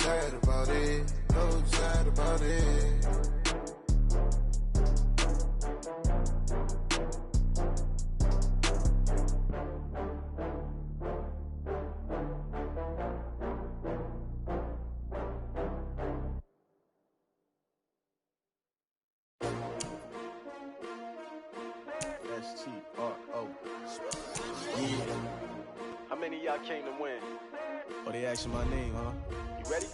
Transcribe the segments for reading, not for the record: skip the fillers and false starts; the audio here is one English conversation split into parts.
sad about it. So sad about it. S-T-R-O. Yeah. How many of y'all came to win? Oh, they asking my name, huh? You ready?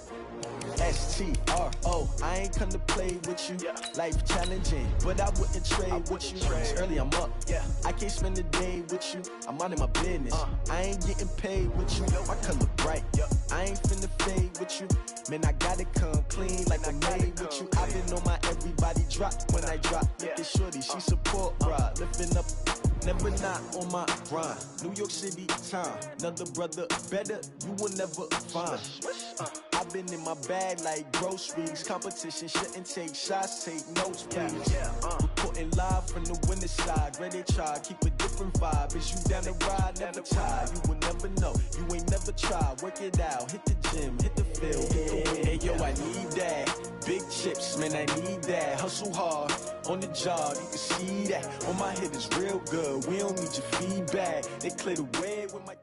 S-T-R-O. I ain't come to play with you. Yeah. Life challenging, but I wouldn't trade with you. It's early, I'm up. Yeah. I can't spend the day with you. I'm minding my business. I ain't getting paid with you. My color bright. I ain't finna fade with you. Man, I gotta come clean like I'm made with you. I've been on my everybody drop when I drop. Look at shorty, she support ride. Lifting up, never not on my grind. New York City time. Another brother better, you will never find. I've been in my bag like groceries. Competition shouldn't take shots, take notes, please. Reporting live from the winning side. Ready to try, keep a different vibe. Is you down the ride, never try. You will never know, you ain't never tried. Work it out, hit the gym, hit the field, hit the win. Hey yo, I need that. Big chips, man, I need that. Hustle hard, on the job, you can see that. On my head is real good, we don't need your feedback. They clear the way with my...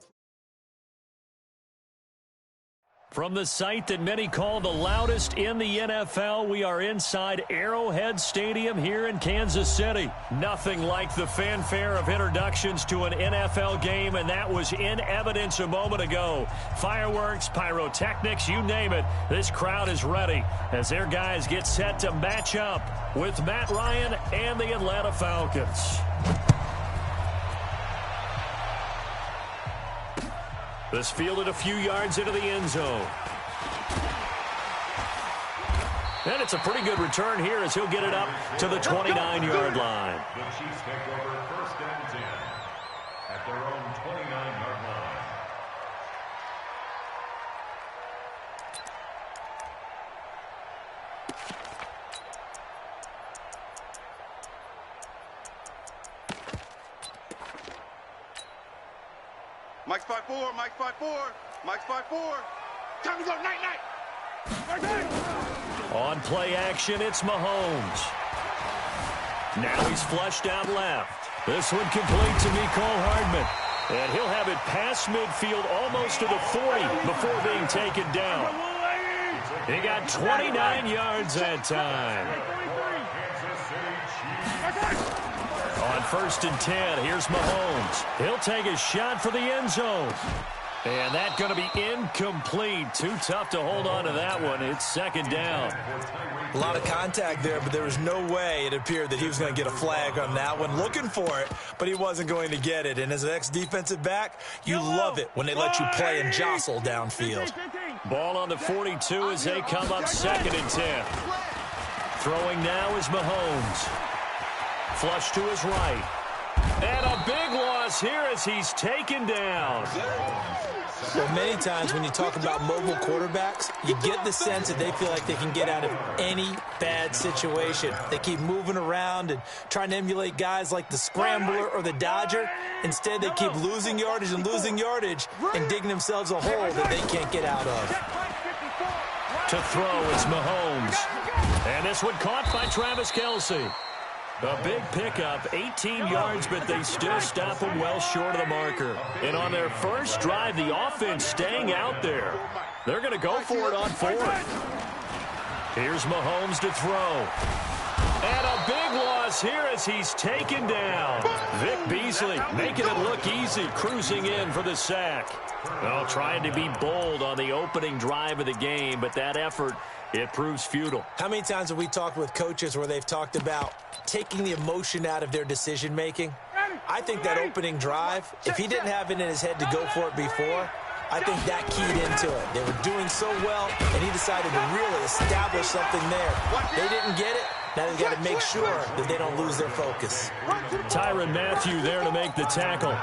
From the site that many call the loudest in the NFL, we are inside Arrowhead Stadium here in Kansas City. Nothing like the fanfare of introductions to an NFL game, and that was in evidence a moment ago. Fireworks, pyrotechnics, you name it. This crowd is ready as their guys get set to match up with Matt Ryan and the Atlanta Falcons. This fielded a few yards into the end zone. And it's a pretty good return here as he'll get it up to the 29-yard line. The Chiefs take over 1st and 10 at their own 29-yard line. Mike's 5-4, Mike's 5-4, Mike's 5-4. Time to go, night. On play action, it's Mahomes. Now he's flushed out left. This one complete to Mecole Hardman. And he'll have it past midfield almost to the 40 before being taken down. He got 29 yards that time. On 1st and 10, here's Mahomes. He'll take a shot for the end zone. And that's going to be incomplete. Too tough to hold on to that one. It's 2nd down. A lot of contact there, but there was no way it appeared that he was going to get a flag on that one. Looking for it, but he wasn't going to get it. And as an ex-defensive back, you love it when they let you play and jostle downfield. Ball on the 42 as they come up 2nd and 10. Throwing now is Mahomes. Flush to his right. And a big loss here as he's taken down. Well, many times when you talk about mobile quarterbacks, you get the sense that they feel like they can get out of any bad situation. They keep moving around and trying to emulate guys like the Scrambler or the Dodger. Instead, they keep losing yardage and digging themselves a hole that they can't get out of. To throw, it's Mahomes. And this one caught by Travis Kelce. A big pickup, 18 yards, but they still stop him well short of the marker. And on their first drive, the offense staying out there. They're going to go for it on 4th. Here's Mahomes to throw. And a big loss here as he's taken down. Vic Beasley making it look easy, cruising in for the sack. Well, trying to be bold on the opening drive of the game, but that effort, it proves futile. How many times have we talked with coaches where they've talked about taking the emotion out of their decision-making? I think that opening drive, if he didn't have it in his head to go for it before, I think that keyed into it. They were doing so well, and he decided to really establish something there. They didn't get it. Now they've got to make sure that they don't lose their focus. Tyrann Mathieu there to make the tackle.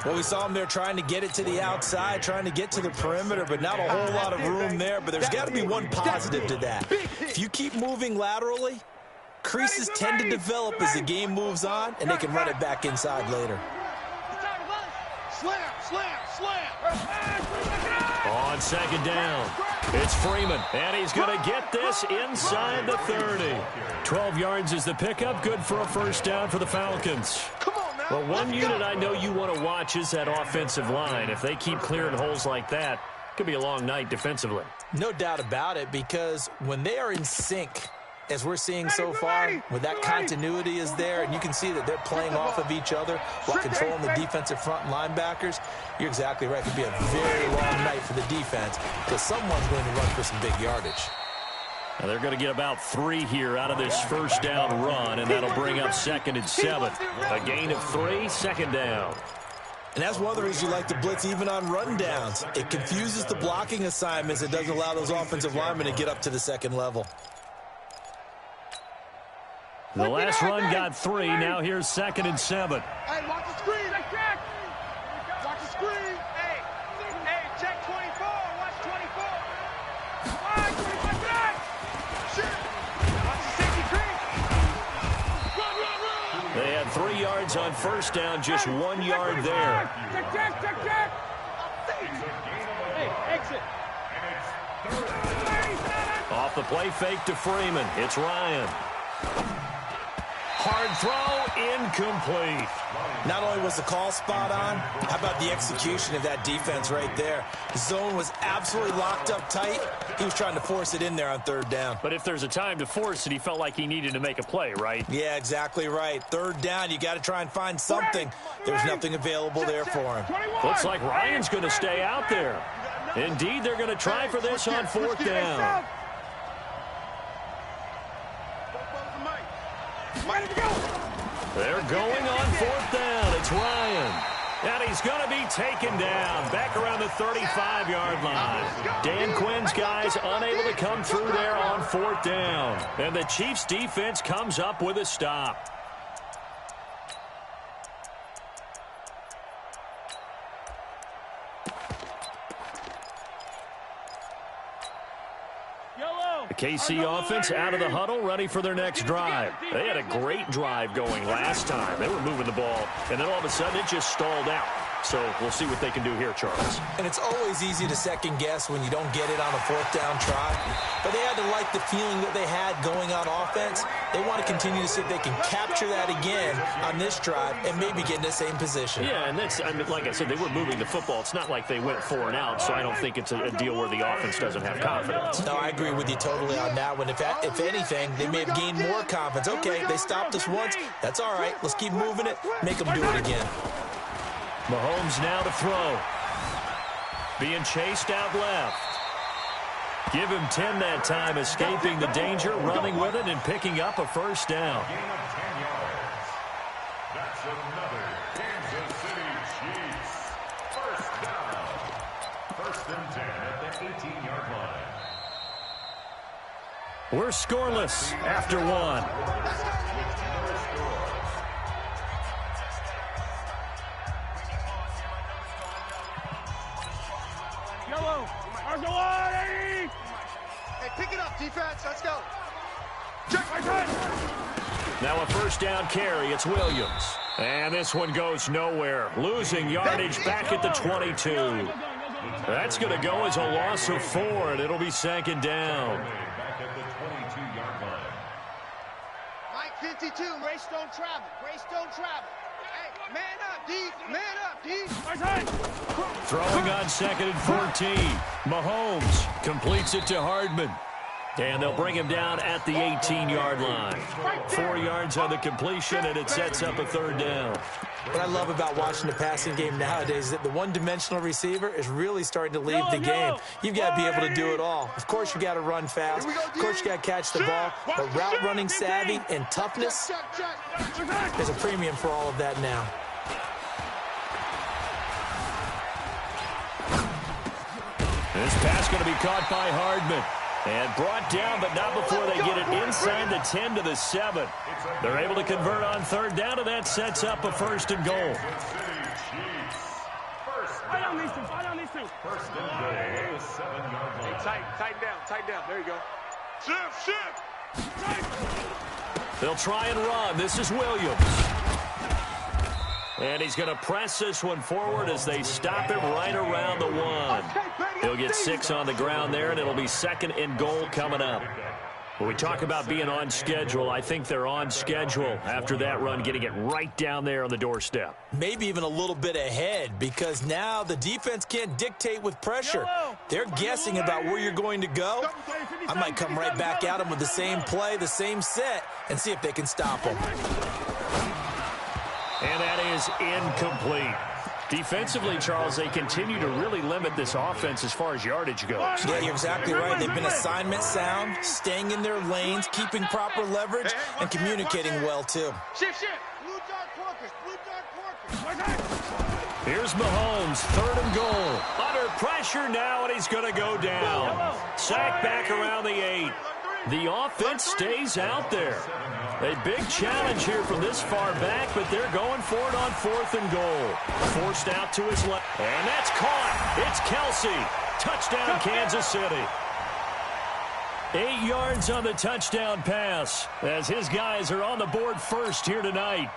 Well, we saw him there trying to get it to the outside, trying to get to the perimeter, but not a whole lot of room there. But there's got to be one positive to that. If you keep moving laterally, creases tend to develop as the game moves on, and they can run it back inside later. On on second down. It's Freeman, and he's going to get this inside the 30. 12 yards is the pickup, good for a first down for the Falcons. Well, one unit I know you want to watch is that offensive line. If they keep clearing holes like that, it could be a long night defensively. No doubt about it, because when they are in sync, as we're seeing so far, when that continuity is there, and you can see that they're playing off of each other while controlling the defensive front linebackers, you're exactly right. It could be a very long night for the defense because someone's going to run for some big yardage. Now they're going to get about 3 here out of this first down run, and that'll bring up 2nd and 7. A gain of 3, second down. And that's one of the reasons you like to blitz even on rundowns. It confuses the blocking assignments. It doesn't allow those offensive linemen to get up to the second level. The last run got 3. Now here's 2nd and 7. Hey, watch the screen. Check. Watch the screen. Hey, check 24. Watch 24. Watch 25 back. Shit. Watch the safety creep. Run. They had 3 yards on first down, just 1 yard there. Check. Hey, exit. Off the play fake to Freeman. It's Ryan. Hard throw, incomplete. Not only was the call spot on, how about the execution of that defense right there? The zone was absolutely locked up tight. He was trying to force it in there on 3rd down. But if there's a time to force it, he felt like he needed to make a play, right? Yeah, exactly right. 3rd down, you got to try and find something. There's nothing available there for him. Looks like Ryan's going to stay out there. Indeed, they're going to try for this on 4th down. They're going on 4th down. It's Ryan. And he's going to be taken down back around the 35-yard line. Dan Quinn's guys unable to come through there on 4th down. And the Chiefs defense comes up with a stop. The KC offense out of the huddle, ready for their next drive. They had a great drive going last time. They were moving the ball, and then all of a sudden it just stalled out. So we'll see what they can do here, Charles. And it's always easy to second guess when you don't get it on a 4th down try. But they had to like the feeling that they had going on offense. They want to continue to see if they can capture that again on this drive and maybe get in the same position. Yeah, and that's, I mean, like I said, they were moving the football. It's not like they went 4 and out, so I don't think it's a deal where the offense doesn't have confidence. No, I agree with you totally on that one. If anything, they may have gained more confidence. Okay, they stopped us once. That's all right. Let's keep moving it. Make them do it again. Mahomes now to throw. Being chased out left. Give him 10 that time, escaping the danger, running with it, and picking up a first down. Gain of 10 yards. That's another Kansas City Chiefs. First down. 1st and 10 at the 18-yard line. We're scoreless after 1. Hey, pick it up, defense. Let's go. Check my time. Now a first down carry. It's Williams. And this one goes nowhere. Losing yardage back at the 22. That's going to go as a loss of 4, and it'll be 2nd down. Back at the 22-yard line. Mike 52. Grace don't travel. Grace don't travel. Hey, man up, D. Man up, D. Throwing on 2nd and 14. Mahomes completes it to Hardman. And they'll bring him down at the 18-yard line. 4 yards on the completion, and it sets up a 3rd down. What I love about watching the passing game nowadays is that the one-dimensional receiver is really starting to lead the game. You've got to be able to do it all. Of course, you got to run fast. Of course, you got to catch the ball. But route running savvy and toughness, there's a premium for all of that now. This pass going to be caught by Hardman. And brought down, but not before they get it inside the 10 to the 7. They're able to convert on 3rd down, and that sets up a 1st and goal. First and goal at the 7-yard line. Tighten down. There you go. Shift. They'll try and run. This is Williams. And he's going to press this one forward as they stop him right around the 1. He'll get 6 on the ground there, and it'll be 2nd and goal coming up. When we talk about being on schedule, I think they're on schedule after that run, getting it right down there on the doorstep. Maybe even a little bit ahead, because now the defense can't dictate with pressure. They're guessing about where you're going to go. I might come right back at them with the same play, the same set, and see if they can stop them. And that is incomplete. Defensively, Charles, they continue to really limit this offense as far as yardage goes. Yeah, you're exactly right. They've been assignment sound, staying in their lanes, keeping proper leverage, and communicating well, too. Shift. Blue dot Porkers. Here's Mahomes, 3rd and goal. Under pressure now, and he's going to go down. Sacked back around the 8. The offense stays out there. A big challenge here from this far back, but they're going for it on 4th and goal. Forced out to his left. And that's caught. It's Kelsey. Touchdown, Kansas City. 8 yards on the touchdown pass as his guys are on the board first here tonight.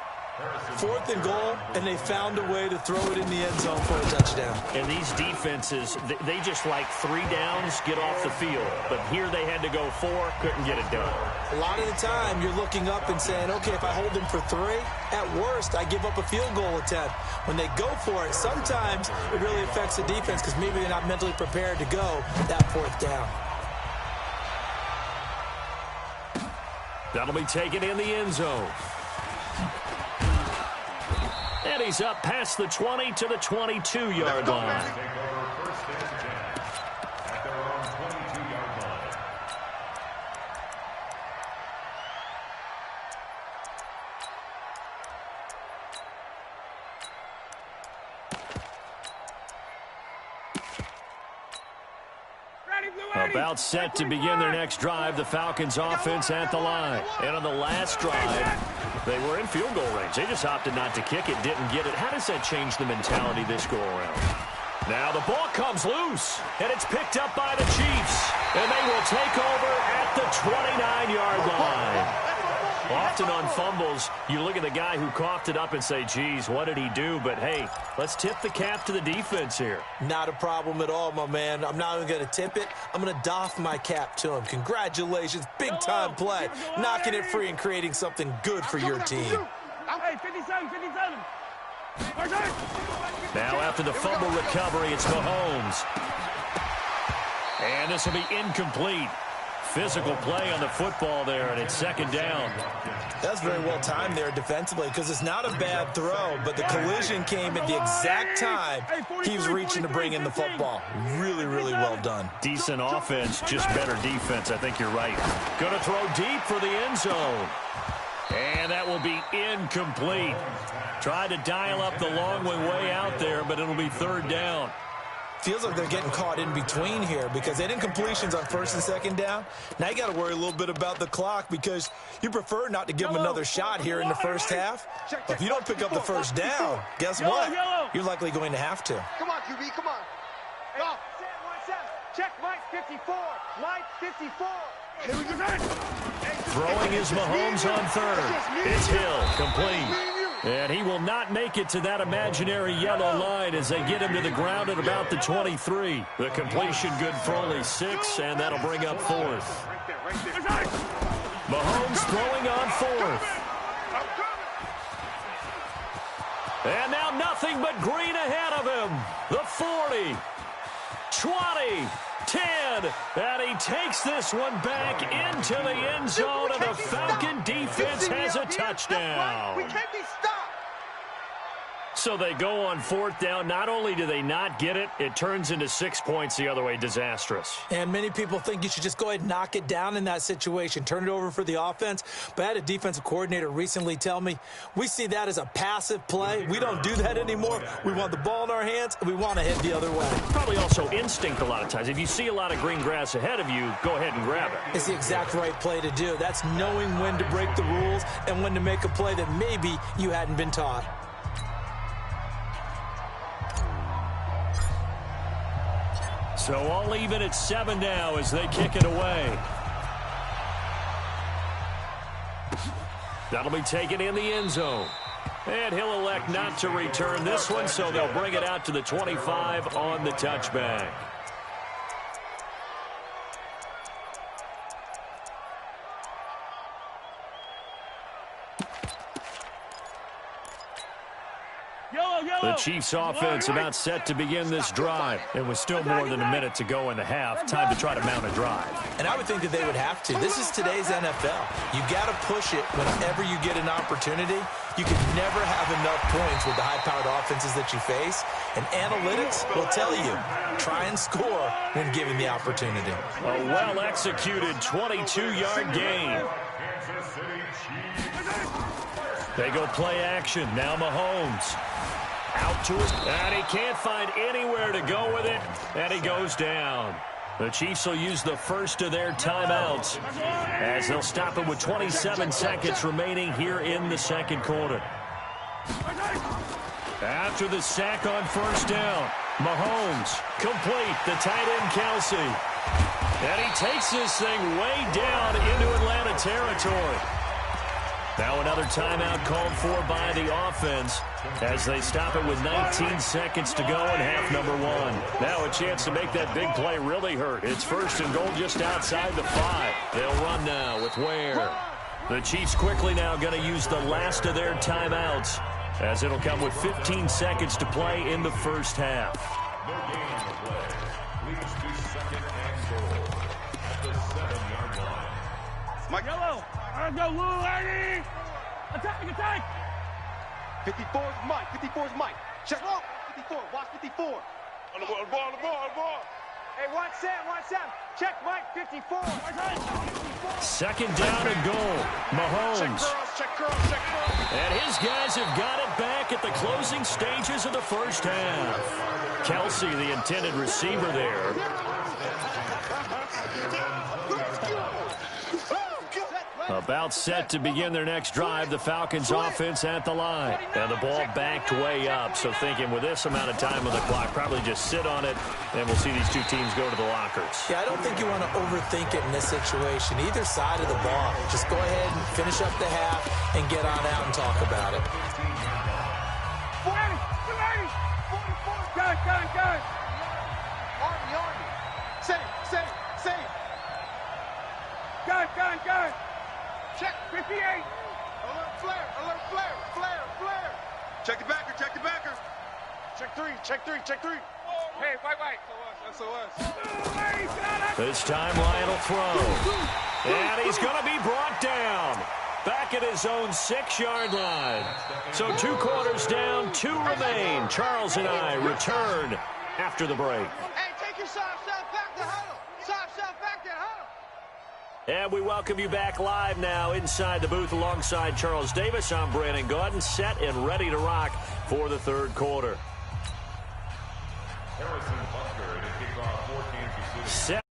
4th and goal, and they found a way to throw it in the end zone for a touchdown. And these defenses, they just like 3 downs, get off the field. But here they had to go 4, couldn't get it done. A lot of the time, you're looking up and saying, okay, if I hold them for 3, at worst, I give up a field goal attempt. When they go for it, sometimes it really affects the defense because maybe they're not mentally prepared to go that 4th down. That'll be taken in the end zone. And he's up past the 20 to the 22-yard line. Take over 1st and 10 at their own 22-yard line. About set to begin their next drive, the Falcons offense at the line. And on the last drive, they were in field goal range. They just opted not to kick it, didn't get it. How does that change the mentality this go around? Now the ball comes loose, and it's picked up by the Chiefs. And they will take over at the 29-yard line. Often on fumbles, you look at the guy who coughed it up and say, geez, what did he do? But, hey, let's tip the cap to the defense here. Not a problem at all, my man. I'm not even going to tip it. I'm going to doff my cap to him. Congratulations. Big-time play. Knocking it free and creating something good for your team. Hey, 57. Now after the fumble recovery, it's Mahomes. And this will be incomplete. Physical play on the football there, and it's 2nd down. That's very well timed there defensively because it's not a bad throw, but the collision came at the exact time he was reaching to bring in the football. Really, really well done. Decent offense, just better defense. I think you're right. Going to throw deep for the end zone. And that will be incomplete. Tried to dial up the long way out there, but it'll be 3rd down. Feels like they're getting caught in between here because they did incompletions on 1st and 2nd down. Now you got to worry a little bit about the clock because you prefer not to give them another shot here in the first half. But if you don't pick up the 1st down, guess what? You're likely going to have to. Come on, QB, come on. Go. Check Mike 54. Mike 54. Here we go. Throwing is Mahomes on 3rd. It's Hill, complete. And he will not make it to that imaginary yellow line as they get him to the ground at about the 23. The completion good for only 6, and that'll bring up 4th. Mahomes throwing on 4th. And now nothing but green ahead of him. The 40, 20, 10, and he takes this one back into the end zone, and the Falcon defense has a touchdown. We can't be stopped. So they go on 4th down. Not only do they not get it, it turns into 6 points the other way. Disastrous. And many people think you should just go ahead and knock it down in that situation. Turn it over for the offense. But I had a defensive coordinator recently tell me, we see that as a passive play. We don't do that anymore. We want the ball in our hands, and we want to head the other way. Probably also instinct a lot of times. If you see a lot of green grass ahead of you, go ahead and grab it. It's the exact right play to do. That's knowing when to break the rules and when to make a play that maybe you hadn't been taught. So all even at 7 now as they kick it away. That'll be taken in the end zone. And he'll elect not to return this one, so they'll bring it out to the 25 on the touchback. The Chiefs offense about set to begin this drive. It was still more than a minute to go in the half. Time to try to mount a drive. And I would think that they would have to. This is today's NFL. You got to push it whenever you get an opportunity. You can never have enough points with the high-powered offenses that you face. And analytics will tell you, try and score when given the opportunity. A well-executed 22-yard gain. They go play action. Now Mahomes. Out to it. And he can't find anywhere to go with it. And he goes down. The Chiefs will use the first of their timeouts as they'll stop it with 27 seconds remaining here in the second quarter. After the sack on first down, Mahomes complete the tight end Kelsey. And he takes this thing way down into Atlanta territory. Now another timeout called for by the offense as they stop it with 19 seconds to go in half number one. Now a chance to make that big play really hurt. It's first and goal just outside the 5. They'll run now with Ware. The Chiefs quickly now going to use the last of their timeouts as it'll come with 15 seconds to play in the first half. No gain on the play. Leads to second and goal at the 7-yard line. Mike Yellow. Let's go, Lou, lady. Attack, attack. 54 is Mike. 54 is Mike. Check. 54. Watch 54. On the ball. Hey, watch Sam. Check Mike. 54. Second down and goal. Mahomes. Check curls. And his guys have got it back at the closing stages of the first half. Kelsey, the intended receiver there. About set to begin their next drive, the Falcons offense at the line. And the ball backed way up, so thinking with this amount of time on the clock, probably just sit on it, and we'll see these two teams go to the lockers. Yeah, I don't think you want to overthink it in this situation. Either side of the ball. Just go ahead and finish up the half and get on out and talk about it. 40, 44, go. Army. Save. Go. Check 58. Alert flare. Check the backer. Check three. Hey, wait. SOS. This time Lionel throw. And he's going to be brought down. Back at his own 6-yard line. So 2 quarters down, 2 remain. Charles and I return after the break. Hey, take your soft stuff back to huddle. And we welcome you back live now inside the booth alongside Charles Davis. I'm Brandon Gaudin, set and ready to rock for the third quarter. Harrison Butker to kick off for Kansas City. Set.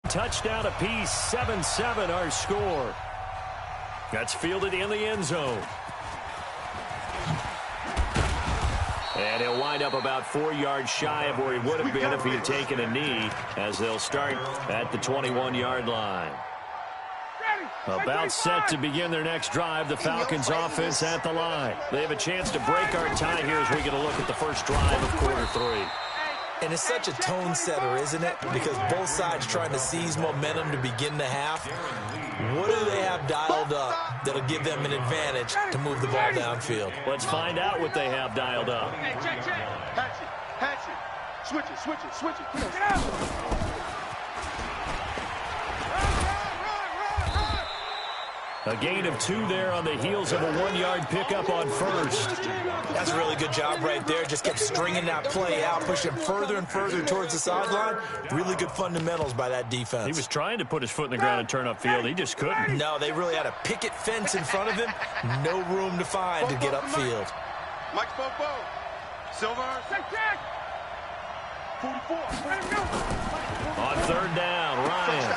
Touchdown apiece, 7-7 our score. That's fielded in the end zone. And he'll wind up about 4 yards shy of where he would have been if he had taken a knee, as they'll start at the 21-yard line. About set to begin their next drive, the Falcons offense at the line. They have a chance to break our tie here as we get a look at the first drive of quarter 3. And it's such a tone setter, isn't it? Because both sides trying to seize momentum to begin the half. What do they have dialed up that'll give them an advantage to move the ball downfield? Let's find out what they have dialed up. Hey, check. Hatchet. Switch it. Get out. A gain of 2 there on the heels of a 1-yard pickup on first. That's a really good job right there. Just kept stringing that play out, pushing further and further towards the sideline. Really good fundamentals by that defense. He was trying to put his foot in the ground and turn upfield. He just couldn't. No, they really had a picket fence in front of him. No room to find to get upfield. Mike Popo. Silver. Check. 44. On third down, Ryan.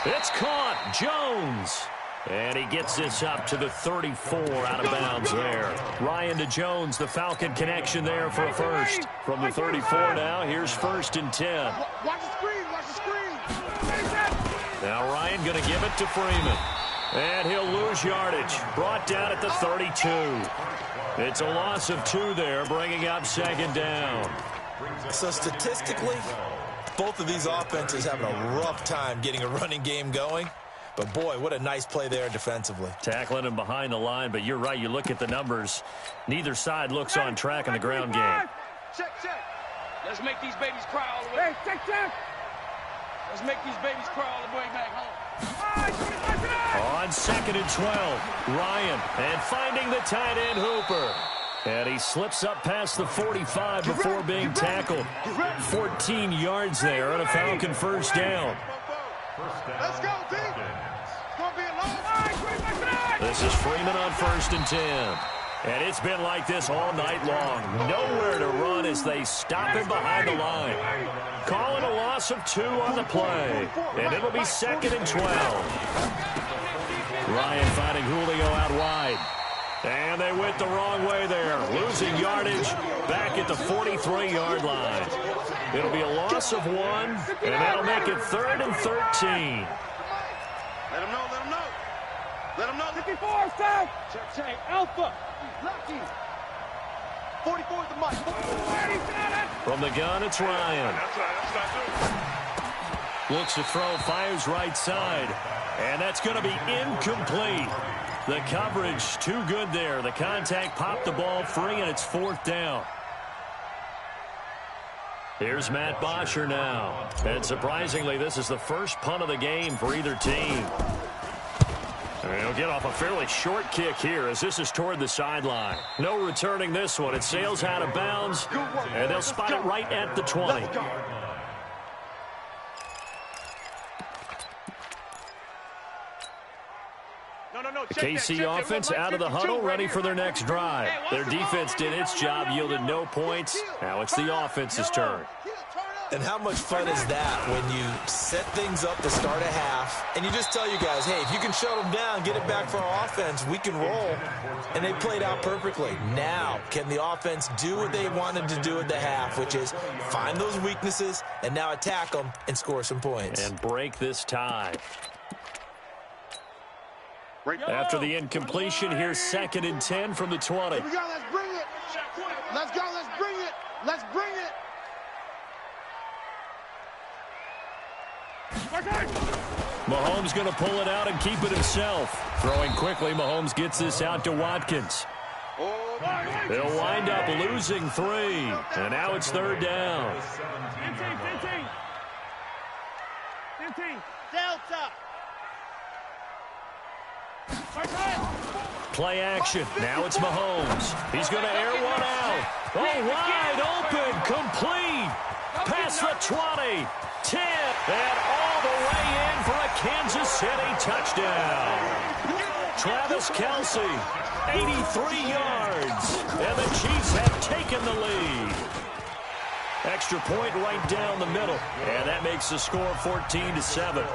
It's caught. Jones. And he gets this up to the 34 out of bounds there. Ryan to Jones, the Falcon connection there for a first. From the 34 now, here's 1st and 10. Watch the screen. Now Ryan going to give it to Freeman. And he'll lose yardage. Brought down at the 32. It's a loss of 2 there, bringing up 2nd down. So statistically, both of these offenses having a rough time getting a running game going. But, boy, what a nice play there defensively. Tackling him behind the line, but you're right. You look at the numbers. Neither side looks on track in the ground game. Check, check. Let's make these babies cry all the way. Hey, check, check. Let's make these babies cry all the way back home. On 2nd and 12, Ryan, and finding the tight end Hooper. And he slips up past the 45 before being tackled. 14 yards there on a Falcon first down. Let's go, team. It's going to be a long. This is Freeman on 1st and 10. And it's been like this all night long. Nowhere to run as they stop him behind the line. Calling a loss of 2 on the play. And it'll be 2nd and 12. Ryan finding Julio out wide. And they went the wrong way there. Losing yardage back at the 43-yard line. It'll be a loss of 1, and that'll make it 3rd and 13. Let him know, let him know. Let him know. 54, stop. Check, check. Alpha. Lucky. 44 is the mark. From the gun, it's Ryan. Looks to throw, fires right side. And that's going to be incomplete. The coverage too good there. The contact popped the ball free, and it's 4th down. Here's Matt Bosher now. And surprisingly, this is the first punt of the game for either team. And he'll get off a fairly short kick here as this is toward the sideline. No returning this one. It sails out of bounds, and they'll spot it right at the 20. KC offense out of the huddle, ready for their next drive. Their defense did its job, yielded no points. Now it's the offense's turn. And how much fun is that when you set things up to start a half, and you just tell you guys, hey, if you can shut them down, get it back for our offense, we can roll. And they played out perfectly. Now, can the offense do what they wanted to do at the half, which is find those weaknesses and now attack them and score some points. And break this tie. After the incompletion, here's 2nd and 10 from the 20. Here we go, let's bring it. Let's go, let's bring it. Let's bring it. Mahomes going to pull it out and keep it himself. Throwing quickly, Mahomes gets this out to Watkins. They'll wind up losing 3. And now it's 3rd down. 15. Delta. Play action. Now it's Mahomes. He's going to air one out. Oh, wide open. Complete. Past the 20. 10. And all the way in for a Kansas City touchdown. Travis Kelce, 83 yards. And the Chiefs have taken the lead. Extra point right down the middle. And that makes the score 14-7.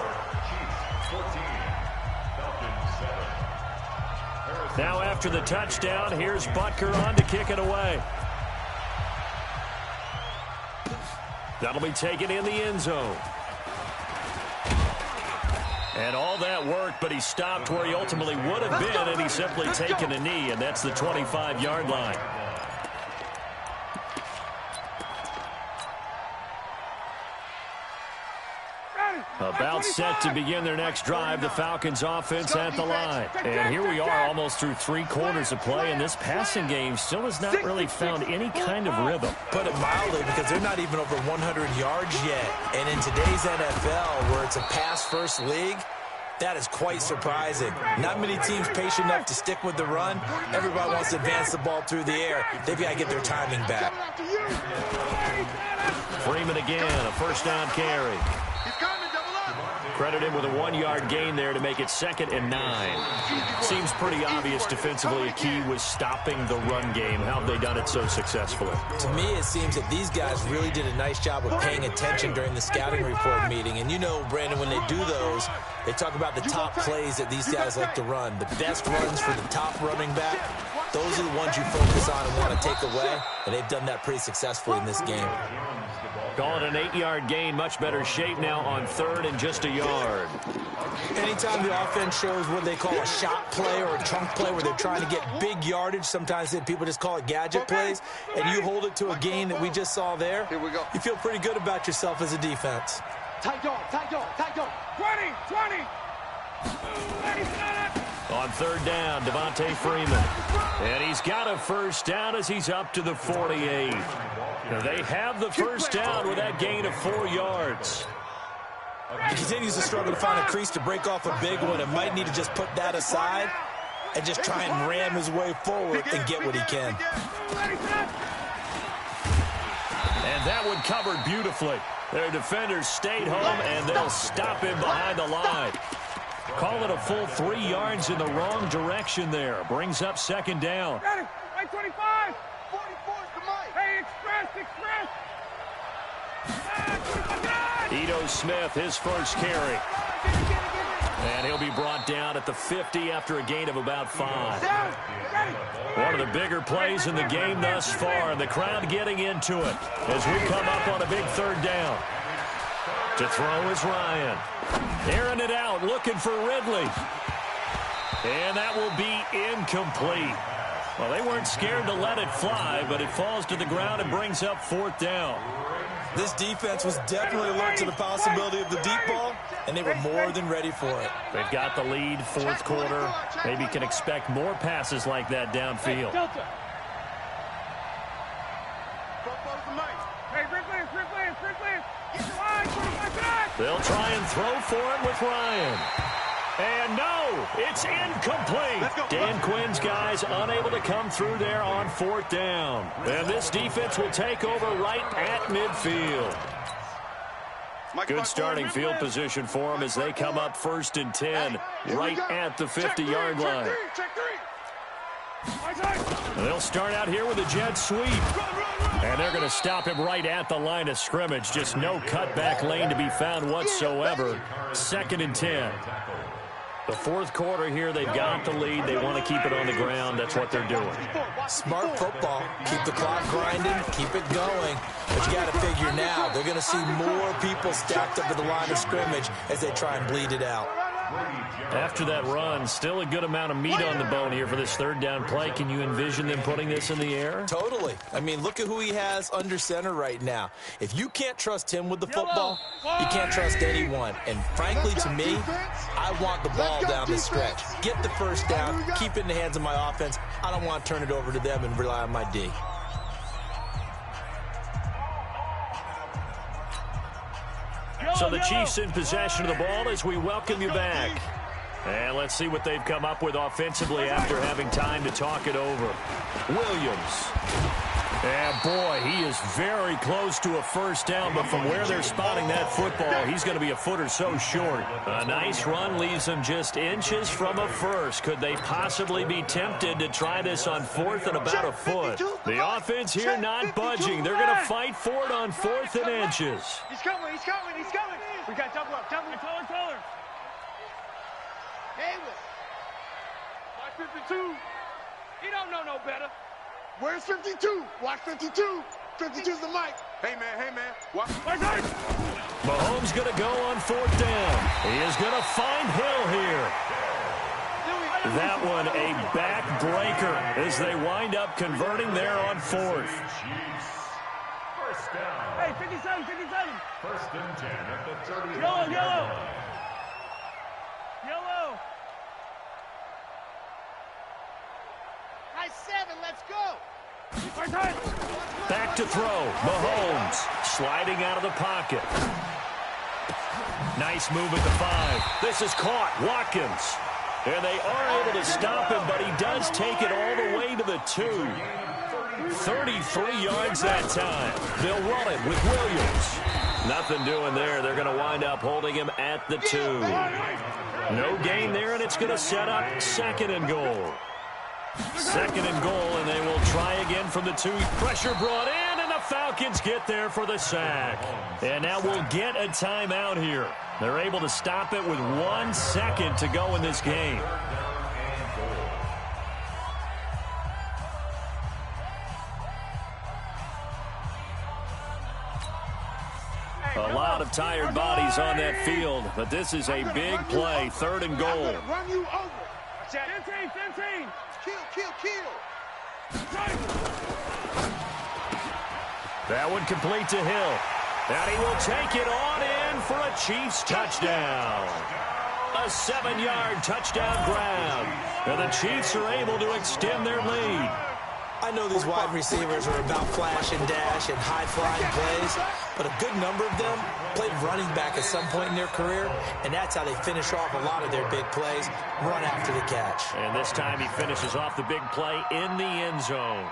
Now after the touchdown, here's Butker on to kick it away. That'll be taken in the end zone. And all that worked, but he stopped where he ultimately would have been, and he's simply taken a knee, and that's the 25-yard line. About set to begin their next drive, the Falcons offense at the line. And here we are almost through 3 quarters of play, and this passing game still has not really found any kind of rhythm. Put it mildly, because they're not even over 100 yards yet. And in today's NFL, where it's a pass-first league, that is quite surprising. Not many teams patient enough to stick with the run. Everybody wants to advance the ball through the air. They've got to get their timing back. Freeman again, a first down carry. Credit him with a 1-yard gain there to make it 2nd and 9. Seems pretty obvious defensively a key was stopping the run game. How have they done it so successfully? To me, it seems that these guys really did a nice job of paying attention during the scouting report meeting. And you know, Brandon, when they do those, they talk about the top plays that these guys like to run. The best runs for the top running back, those are the ones you focus on and want to take away. And they've done that pretty successfully in this game. Call it an 8-yard gain, much better shape now on 3rd and just a yard. Anytime the offense shows what they call a shot play or a chunk play where they're trying to get big yardage, sometimes people just call it gadget plays, and you hold it to a gain that we just saw there, here we go. You feel pretty good about yourself as a defense. Tight dog, tight dog, tight dog. 20. On third down, Devontae Freeman. And he's got a first down as he's up to the 48. They have the first down with that gain of 4 yards. He continues to struggle to find a crease to break off a big one and might need to just put that aside and just try and ram his way forward and get what he can. And that one covered beautifully. Their defenders stayed home, and they'll stop him behind the line. Call it a full 3 yards in the wrong direction there. Brings up second down. Right 25. 44's the mic. Hey, express. Ito Smith, his first carry. And he'll be brought down at the 50 after a gain of about 5. One of the bigger plays in the game thus far, and the crowd getting into it as we come up on a big third down. To throw is Ryan. Airing it out, looking for Ridley. And that will be incomplete. Well, they weren't scared to let it fly, but it falls to the ground and brings up fourth down. This defense was definitely alert to the possibility of the deep ball, and they were more than ready for it. They've got the lead, fourth quarter. Maybe can expect more passes like that downfield. They'll try and throw for it with Ryan. And no, it's incomplete. Dan Quinn's guys unable to come through there on fourth down. And this defense will take over right at midfield. Good starting field position for them as they come up first and 10 right at the 50-yard line. And they'll start out here with a jet sweep. And they're going to stop him right at the line of scrimmage. Just no cutback lane to be found whatsoever. Second and 10. The fourth quarter here, they've got the lead. They want to keep it on the ground. That's what they're doing. Smart football. Keep the clock grinding. Keep it going. But you got to figure now, they're going to see more people stacked up at the line of scrimmage as they try and bleed it out. After that run, still a good amount of meat on the bone here for this third down play. Can you envision them putting this in the air? Totally. I mean, look at who he has under center right now. If you can't trust him with the football, you can't trust anyone. And frankly, to me, I want the ball down the stretch. Get the first down, keep it in the hands of my offense. I don't want to turn it over to them and rely on my D. So the Chiefs in possession of the ball as we welcome you back. And let's see what they've come up with offensively after having time to talk it over. Williams. And boy, he is very close to a first down, but from where they're spotting that football, he's going to be a foot or so short. A nice run leaves them just inches from a first. Could they possibly be tempted to try this on fourth and about a foot? The offense here not budging. They're going to fight for it on fourth and inches. He's coming. We got double up. Taller. Haywood. Watch 52. He don't know no better. Where's 52? Watch 52. 52's the mic. Hey, man. Watch. Mahomes going to go on fourth down. He is going to find Hill here. That one a backbreaker as they wind up converting there on fourth. First down. Hey, 57. First and 10 at the 30. Yellow. High 7, let's go. Back to throw. Mahomes sliding out of the pocket. Nice move at the 5. This is caught. Watkins. And they are able to stop him, but he does take it all the way to the 2. 33 yards that time. They'll run it with Williams. Nothing doing there. They're going to wind up holding him at the 2. No gain there, and it's going to set up second and goal. Second and goal, and they will try again from the 2. Pressure brought in, and the Falcons get there for the sack. And now we'll get a timeout here. They're able to stop it with 1 second to go in this game. A lot of tired bodies on that field, but this is a big play. Third and goal. Run you over. 15. Kill. That one complete to Hill. And he will take it on in for a Chiefs touchdown. A 7-yard touchdown grab. And the Chiefs are able to extend their lead. I know these wide receivers are about flash and dash and high-flying plays, but a good number of them played running back at some point in their career, and that's how they finish off a lot of their big plays, run after the catch. And this time he finishes off the big play in the end zone.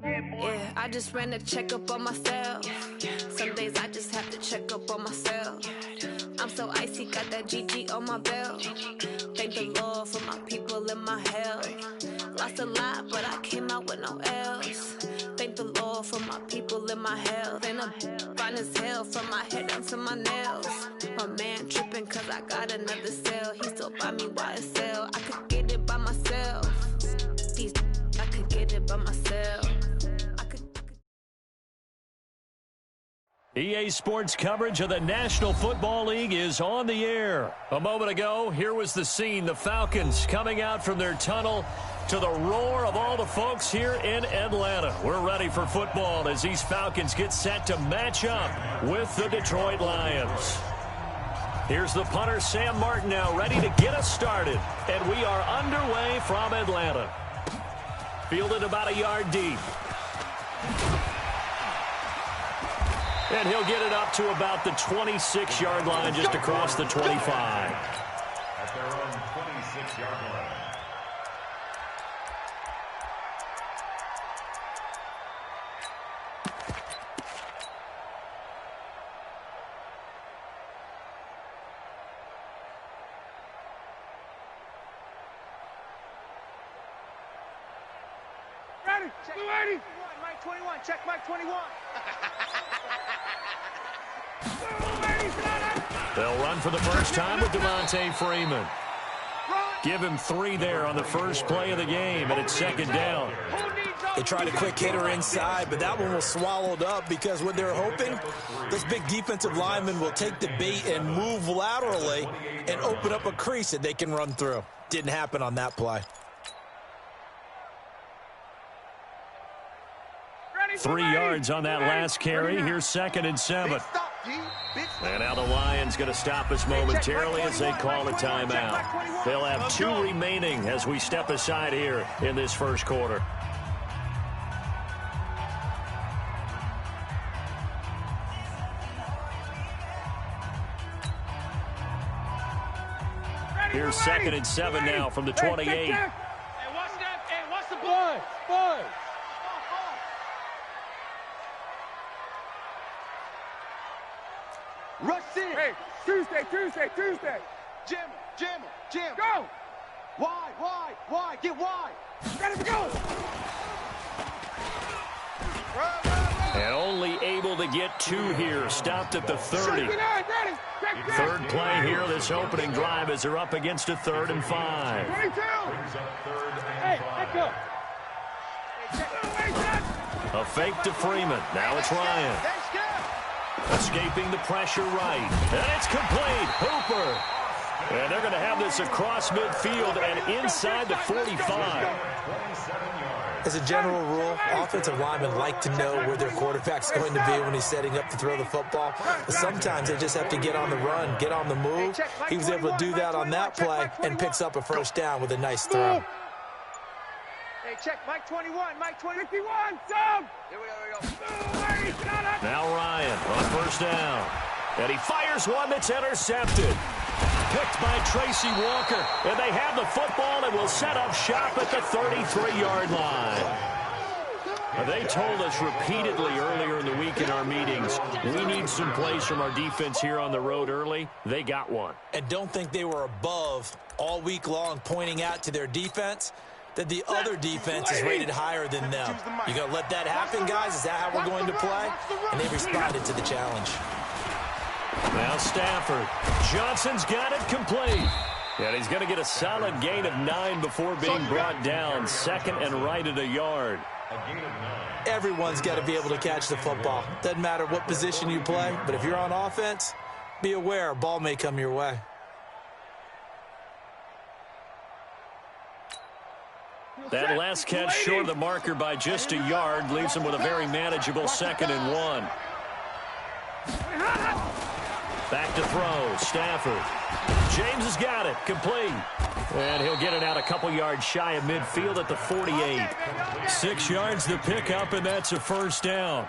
Yeah, I just ran a checkup on myself. Some days I just have to check up on myself. I'm so icy, got that GG on my belt. Thank the Lord for my people and my health. Lost a lot, but I came out with no L's. Thank the Lord for my people and my health. And I'm fine as hell from my head down to my nails. My man tripping cause I got another cell. He still buy me YSL. I could get it by myself. I could get it by myself. EA Sports coverage of the National Football League is on the air. A moment ago, here was the scene. The Falcons coming out from their tunnel to the roar of all the folks here in Atlanta. We're ready for football as these Falcons get set to match up with the Detroit Lions. Here's the punter, Sam Martin, now ready to get us started. And we are underway from Atlanta. Fielded about a yard deep. And he'll get it up to about the 26-yard line, just across the 25. At their own 26-yard line. Ready? Check 280. Mike 21. Check Mike 21. They'll run for the first time with Devontae Freeman. Give him 3 there on the first play of the game, and it's second down. They tried a quick hitter inside, but that one was swallowed up because what they're hoping, this big defensive lineman will take the bait and move laterally and open up a crease that they can run through. Didn't happen on that play. Ready? 3 yards on that last carry. Here's 2nd and 7. And now the Lions going to stop us momentarily as they call a timeout. They'll have 2 remaining as we step aside here in this first quarter. Here's 2nd and 7 now from the 28. Hey, watch the boy. Rush in. Hey, Tuesday. Jam. Go. Why? Get wide. Ready to go. And only able to get 2 here. Stopped at the 30. Third play here, this opening drive, as they're up against a 3rd and 5. 22. Hey, let's go. A fake to Freeman. Now it's Ryan. Escaping the pressure right. And it's complete. Hooper. And they're going to have this across midfield and inside the 45. As a general rule, offensive linemen like to know where their quarterback's going to be when he's setting up to throw the football. But sometimes they just have to get on the run, get on the move. He was able to do that on that play and picks up a first down with a nice throw. Hey, check. Mike 21. 51. Some. Here we go. Now Ryan on first down. And he fires one that's intercepted. Picked by Tracy Walker. And they have the football and will set up shop at the 33-yard line. They told us repeatedly earlier in the week in our meetings, we need some plays from our defense here on the road early. They got one. And don't think they were above all week long pointing out to their defense that the other defense is rated higher than them. You going to let that happen, guys? Is that how we're going to play? And they responded to the challenge. Now Stafford. Johnson's got it complete. And he's going to get a solid gain of 9 before being brought down. 2nd and right at a yard. Everyone's got to be able to catch the football. Doesn't matter what position you play, but if you're on offense, be aware a ball may come your way. That last catch short of the marker by just a yard leaves him with a very manageable 2nd and 1. Back to throw. Stafford. James has got it. Complete. And he'll get it out a couple yards shy of midfield at the 48. 6 yards to pick up, and that's a first down.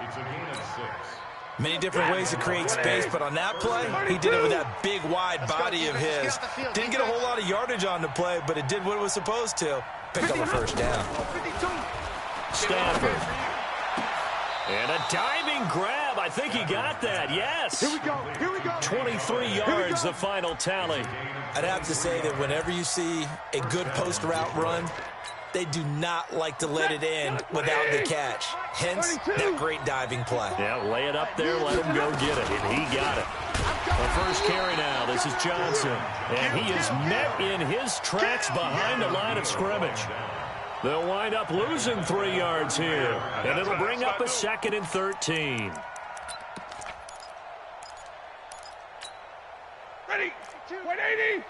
Many different ways to create space, but on that play, he did it with that big, wide body of his. Didn't get a whole lot of yardage on the play, but it did what it was supposed to. Pick up a first down. Stafford. And a diving grab. I think he got that. Yes. Here we go. 23 yards, the final tally. I'd have to say that whenever you see a good post route run, they do not like to let it in without the catch. Hence, that great diving play. Yeah, lay it up there, let him go get it, and he got it. The first carry now, this is Johnson. And he is met in his tracks behind the line of scrimmage. They'll wind up losing 3 yards here, and it'll bring up a 2nd and 13. Ready. 180.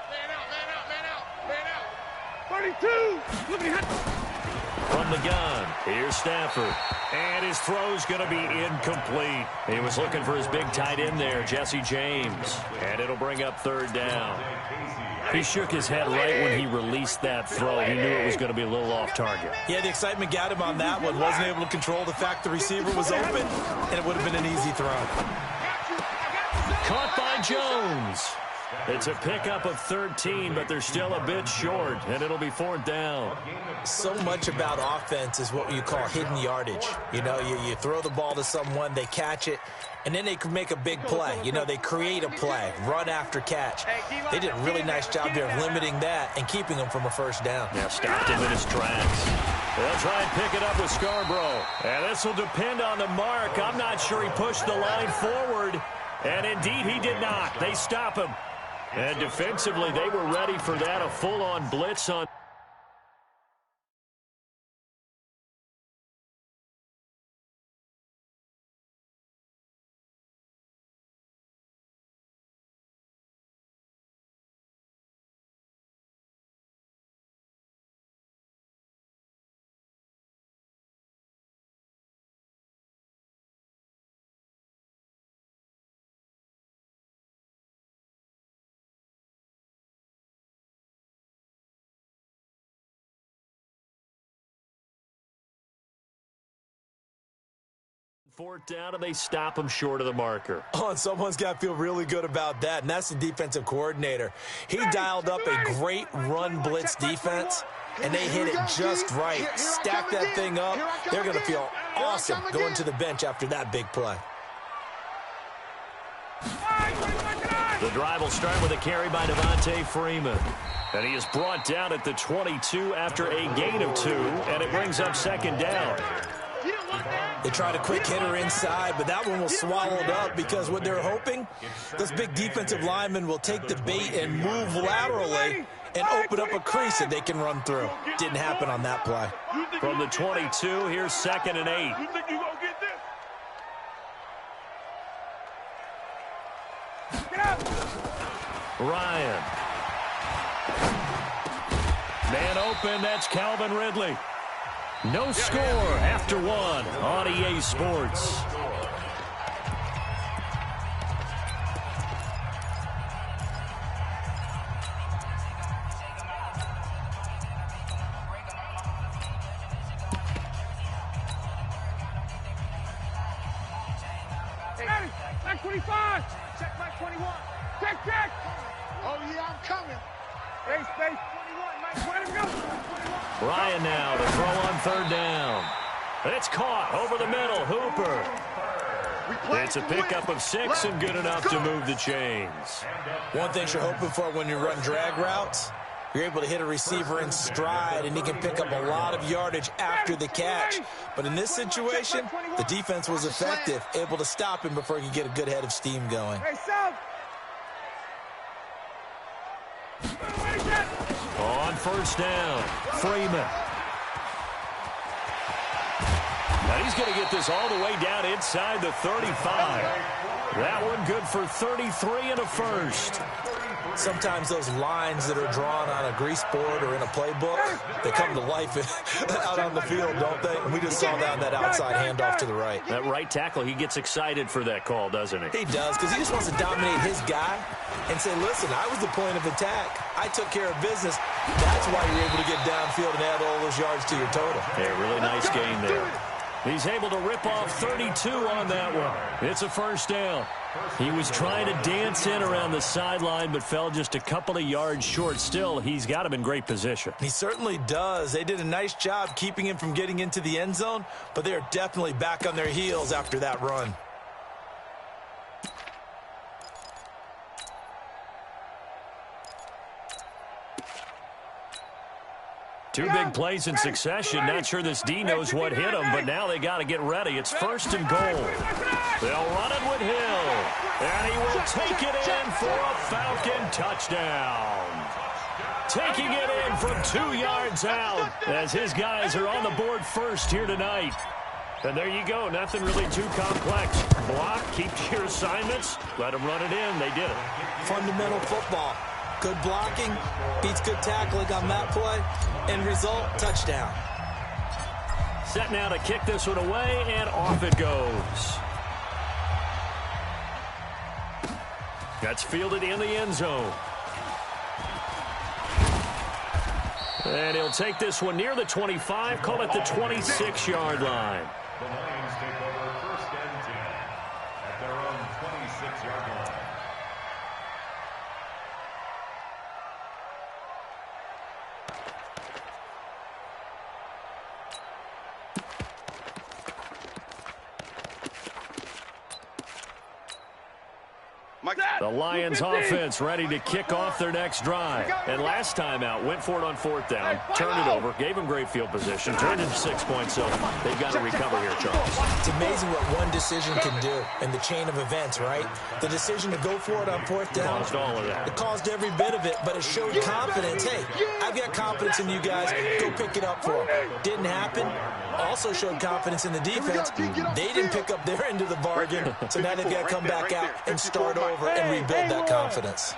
Man out. 32. Look at him. From the gun, here's Stafford. And his throw's going to be incomplete. He was looking for his big tight end there, Jesse James. And it'll bring up 3rd down. He shook his head right when he released that throw. He knew it was going to be a little off target. Yeah, the excitement got him on that one. Wasn't able to control the fact the receiver was open, and it would have been an easy throw. Caught by Jones. It's a pickup of 13, but they're still a bit short, and it'll be 4th down. So much about offense is what you call hidden yardage. You know, you throw the ball to someone, they catch it, and then they can make a big play. You know, they create a play, run after catch. They did a really nice job there of limiting that and keeping them from a first down. Yeah, stopped him in his tracks. They'll try and pick it up with Scarborough. And this will depend on the mark. I'm not sure he pushed the line forward. And indeed, he did not. They stop him. And defensively, they were ready for that, a full-on blitz on 4th down, and they stop him short of the marker. Oh, and someone's got to feel really good about that, and that's the defensive coordinator. He dialed up a great run blitz defense, and they hit it just right. Stack that thing up. They're going to feel awesome going to the bench after that big play. The drive will start with a carry by Devontae Freeman. And he is brought down at the 22 after a gain of 2, and it brings up 2nd down. They tried a quick hitter inside, but that one was swallowed up because what they're hoping, those big defensive linemen will take the bait and move laterally and open up a crease that they can run through. Didn't happen on that play. From the 22, here's 2nd and 8. Ryan. Man open, that's Calvin Ridley. No score after 1 on EA Sports. Hey, Mike 25. Check Mike 21. Check. Oh, yeah, I'm coming. Hey, space 21. Mike 20. Go. Ryan now to throw on 3rd down. It's caught over the middle. Hooper. It's a pickup of 6 and good enough to move the chains. One thing you're hoping for when you run drag routes, you're able to hit a receiver in stride, and he can pick up a lot of yardage after the catch. But in this situation, the defense was effective, able to stop him before he could get a good head of steam going. On 1st down, Freeman. Now he's going to get this all the way down inside the 35. That one good for 33 and a first. Sometimes those lines that are drawn on a grease board or in a playbook, they come to life out on the field, don't they? And we just saw that on that outside handoff to the right. That right tackle, he gets excited for that call, doesn't he? He does, because he just wants to dominate his guy and say, listen, I was the point of attack. I took care of business. That's why you're able to get downfield and add all those yards to your total. Yeah, really nice game there. He's able to rip off 32 on that one. It's a 1st down. He was trying to dance in around the sideline, but fell just a couple of yards short. Still, he's got him in great position. He certainly does. They did a nice job keeping him from getting into the end zone, but they are definitely back on their heels after that run. Two big plays in succession. Not sure this D knows what hit him, but now they got to get ready. It's 1st and goal. They'll run it with Hill, and he will take it in for a Falcon touchdown. Taking it in from 2 yards out as his guys are on the board first here tonight. And there you go. Nothing really too complex. Block, keep your assignments, let them run it in. They did it. Fundamental football. Good blocking, beats good tackling on that play. End result, touchdown. Set now to kick this one away, and off it goes. That's fielded in the end zone. And he'll take this one near the 25, call it the 26-yard line. The Lions take over 1st and 10 at their own 26-yard line. The Lions offense ready to kick off their next drive. And last time out, went for it on 4th down, turned it over, gave them great field position, turned into 6 points, so they've got to recover here, Charles. It's amazing what one decision can do in the chain of events, right? The decision to go for it on 4th down. Caused all of that. It caused every bit of it, but it showed confidence. Hey, I've got confidence in you guys. Go pick it up for them. Didn't happen. Also showed confidence in the defense. They didn't pick up their end of the bargain, so now they've got to come back out and start over and rebuild that confidence.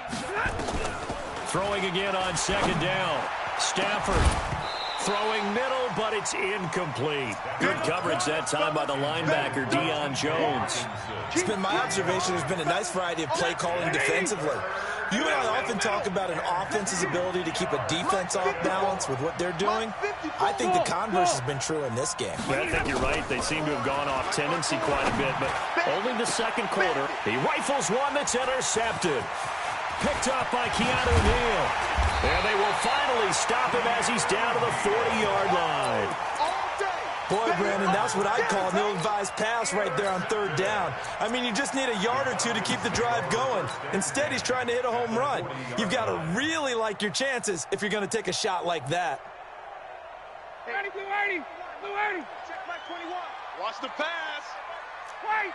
Throwing again on 2nd down. Stafford throwing middle, but it's incomplete. Good coverage that time by the linebacker, Deion Jones. It's been my observation there's been a nice variety of play calling defensively. You and I often talk about an offense's ability to keep a defense off balance with what they're doing. I think the converse has been true in this game. Yeah, I think you're right. They seem to have gone off tendency quite a bit, but only the second quarter. He rifles one that's intercepted. Picked up by Keanu Neal. And they will finally stop him as he's down to the 40-yard line. Boy, Brandon, that's what I call an ill-advised pass right there on third down. I mean, you just need a yard or two to keep the drive going. Instead, he's trying to hit a home run. You've got to really like your chances if you're going to take a shot like that. Ready, blue 80. Blue 80. Check back 21. Watch the pass. Wait.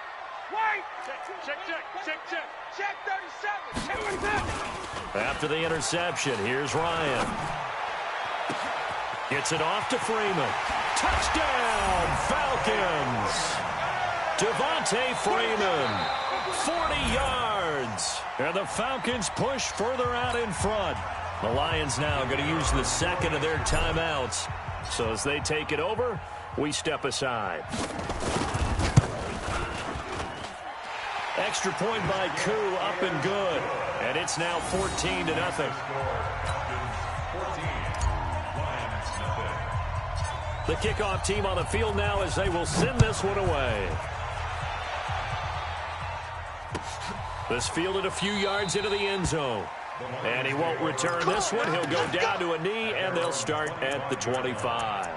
Check. Check 37. After the interception, here's Ryan. Gets it off to Freeman. Touchdown, Falcons. Devontae Freeman, 40 yards. And the Falcons push further out in front. The Lions now going to use the second of their timeouts. So as they take it over, we step aside. Extra point by Koo, up and good. And it's now 14-0. The kickoff team on the field now as they will send this one away. This fielded a few yards into the end zone. And he won't return this one. He'll go down to a knee, and they'll start at the 25.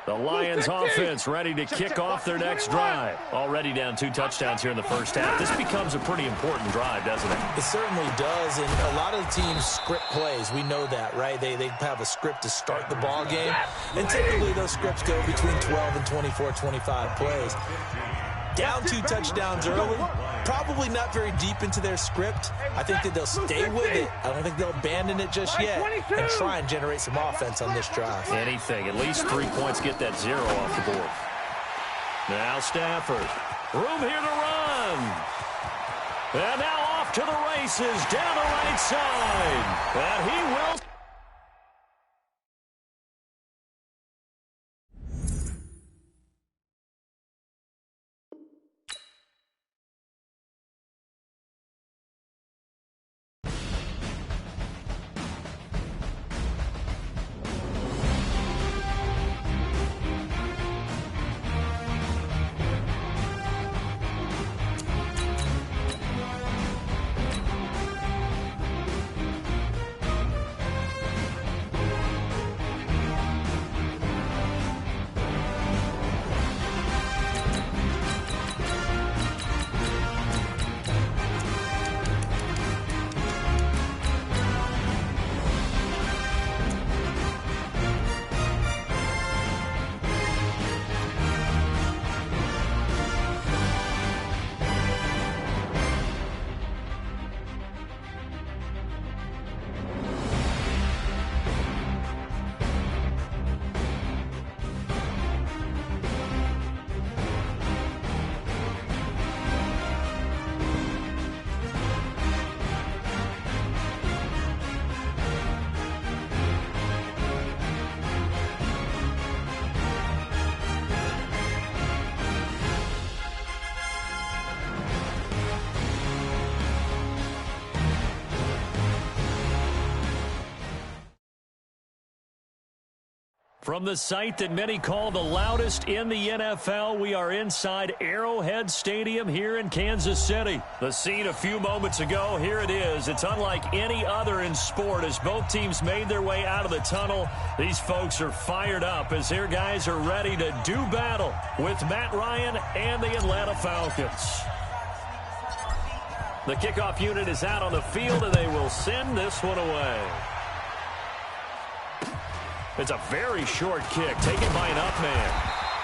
The Lions offense ready to kick off their next drive. Already down 2 touchdowns here in the first half. This becomes a pretty important drive, doesn't it? It certainly does, and a lot of the teams script plays. We know that, right? They have a script to start the ball game, and typically those scripts go between 12 and 24, 25 plays. Down 2 touchdowns early, probably not very deep into their script. I think that they'll stay with it. I don't think they'll abandon it just yet and try and generate some offense on this drive. Anything. At least 3 points, get that 0 off the board. Now Stafford. Room here to run. And now off to the races down the right side. And he will... From the site that many call the loudest in the NFL, we are inside Arrowhead Stadium here in Kansas City. The scene a few moments ago, here it is. It's unlike any other in sport as both teams made their way out of the tunnel. These folks are fired up as their guys are ready to do battle with Matt Ryan and the Atlanta Falcons. The kickoff unit is out on the field, and they will send this one away. It's a very short kick taken by an up man.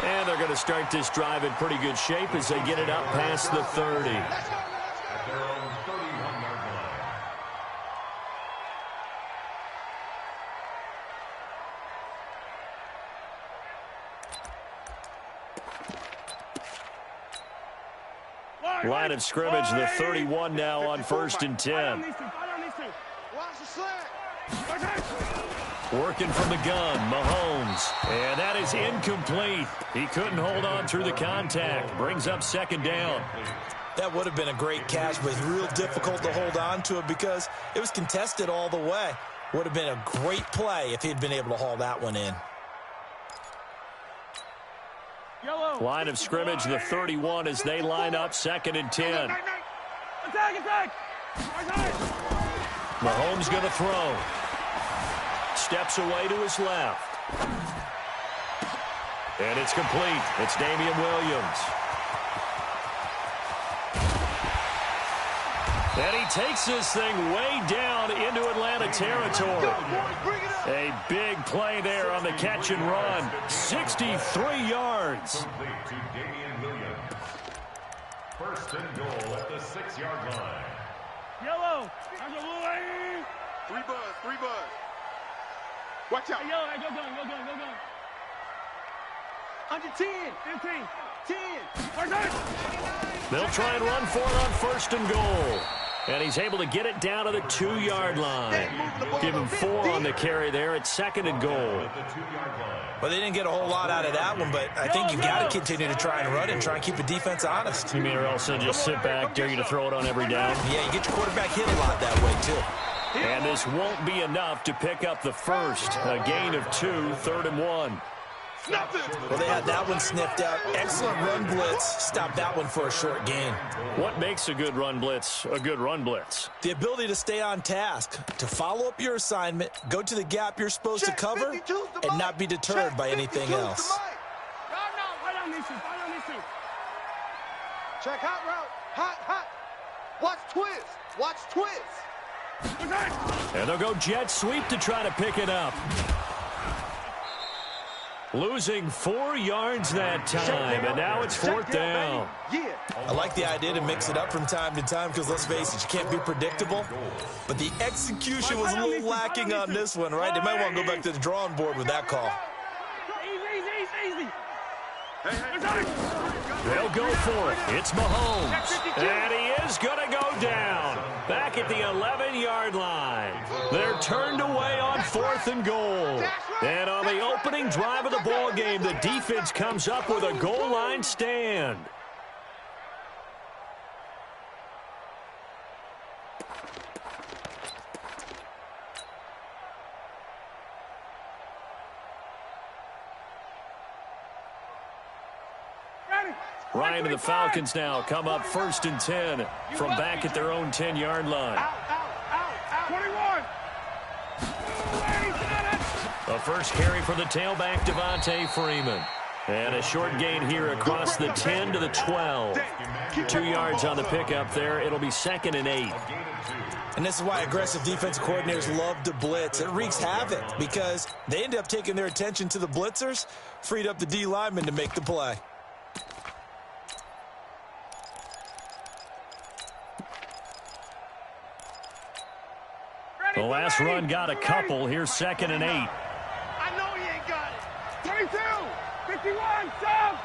And they're going to start this drive in pretty good shape as they get it up past the 30. Line of scrimmage, the 31 now on 1st and 10. Working from the gun, Mahomes. And that is incomplete. He couldn't hold on through the contact. Brings up second down. That would have been a great catch, but it's real difficult to hold on to it because it was contested all the way. Would have been a great play if he'd been able to haul that one in. Line of scrimmage, the 31, as they line up 2nd and 10. Attack! Mahomes going to throw. Steps away to his left. And it's complete. It's Damian Williams. And he takes this thing way down into Atlanta territory. A big play there on the catch and run. 63 yards. Complete to Damian Williams. First and goal at the 6-yard line. Yellow. Three buzz. Watch out. Yellow, go gun. Under 10. 15. 10. They'll try and run for it on 1st and goal. And he's able to get it down to the 2-yard line. Give him 4 on the carry there at 2nd and goal. Well, they didn't get a whole lot out of that one, but I think you've got to continue to try and run it and try and keep the defense honest. You mean or else they'll just sit back, dare you to throw it on every down? Yeah, you get your quarterback hit a lot that way, too. And this won't be enough to pick up the first. A gain of 2, 3rd and 1. Well, they had that one sniffed out. Excellent run blitz. Stopped that one for a short gain. What makes a good run blitz a good run blitz? The ability to stay on task, to follow up your assignment, go to the gap you're supposed to cover, and not be deterred by anything else. Check hot route. Hot. Watch twist. And they'll go jet sweep to try to pick it up. Losing 4 yards that time, and now it's 4th down. I like the idea to mix it up from time to time because, let's face it, you can't be predictable. But the execution was a little lacking on this one, right? They might want to go back to the drawing board with that call. Easy. They'll go for it. It's Mahomes. And he is going to go down. Back at the 11-yard line. They're turned away on 4th and goal. And on the opening drive of the ball game, the defense comes up with a goal line stand. Ryan and the Falcons now come up 1st and 10 from back at their own 10-yard line. Out. 21. A first carry for the tailback, Devontae Freeman. And a short gain here across the 10 to the 12. 2 yards on the pickup there. It'll be 2nd and 8. And this is why aggressive defensive coordinators love to blitz. It wreaks havoc because they end up taking their attention to the blitzers, freed up the D lineman to make the play. The last run got a couple. Here's 2nd and 8. I know he ain't got it. 22, 51, sub.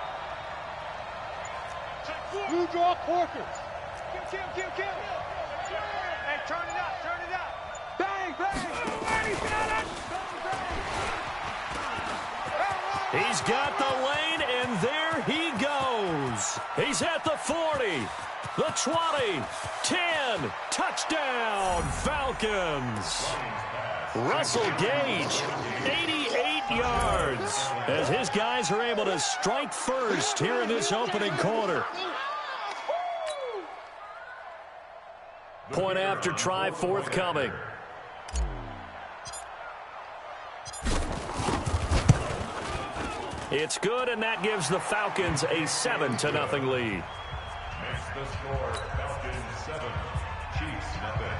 You draw Corkers. Kill. Hey, turn it up. Bang. He's got the lane, and there he goes. He's at the 40. The 20, 10, touchdown, Falcons. Russell Gage, 88 yards, as his guys are able to strike first here in this opening quarter. Point after try forthcoming. It's good, and that gives the Falcons a 7-0 lead. The score, Falcons 7, Chiefs nothing.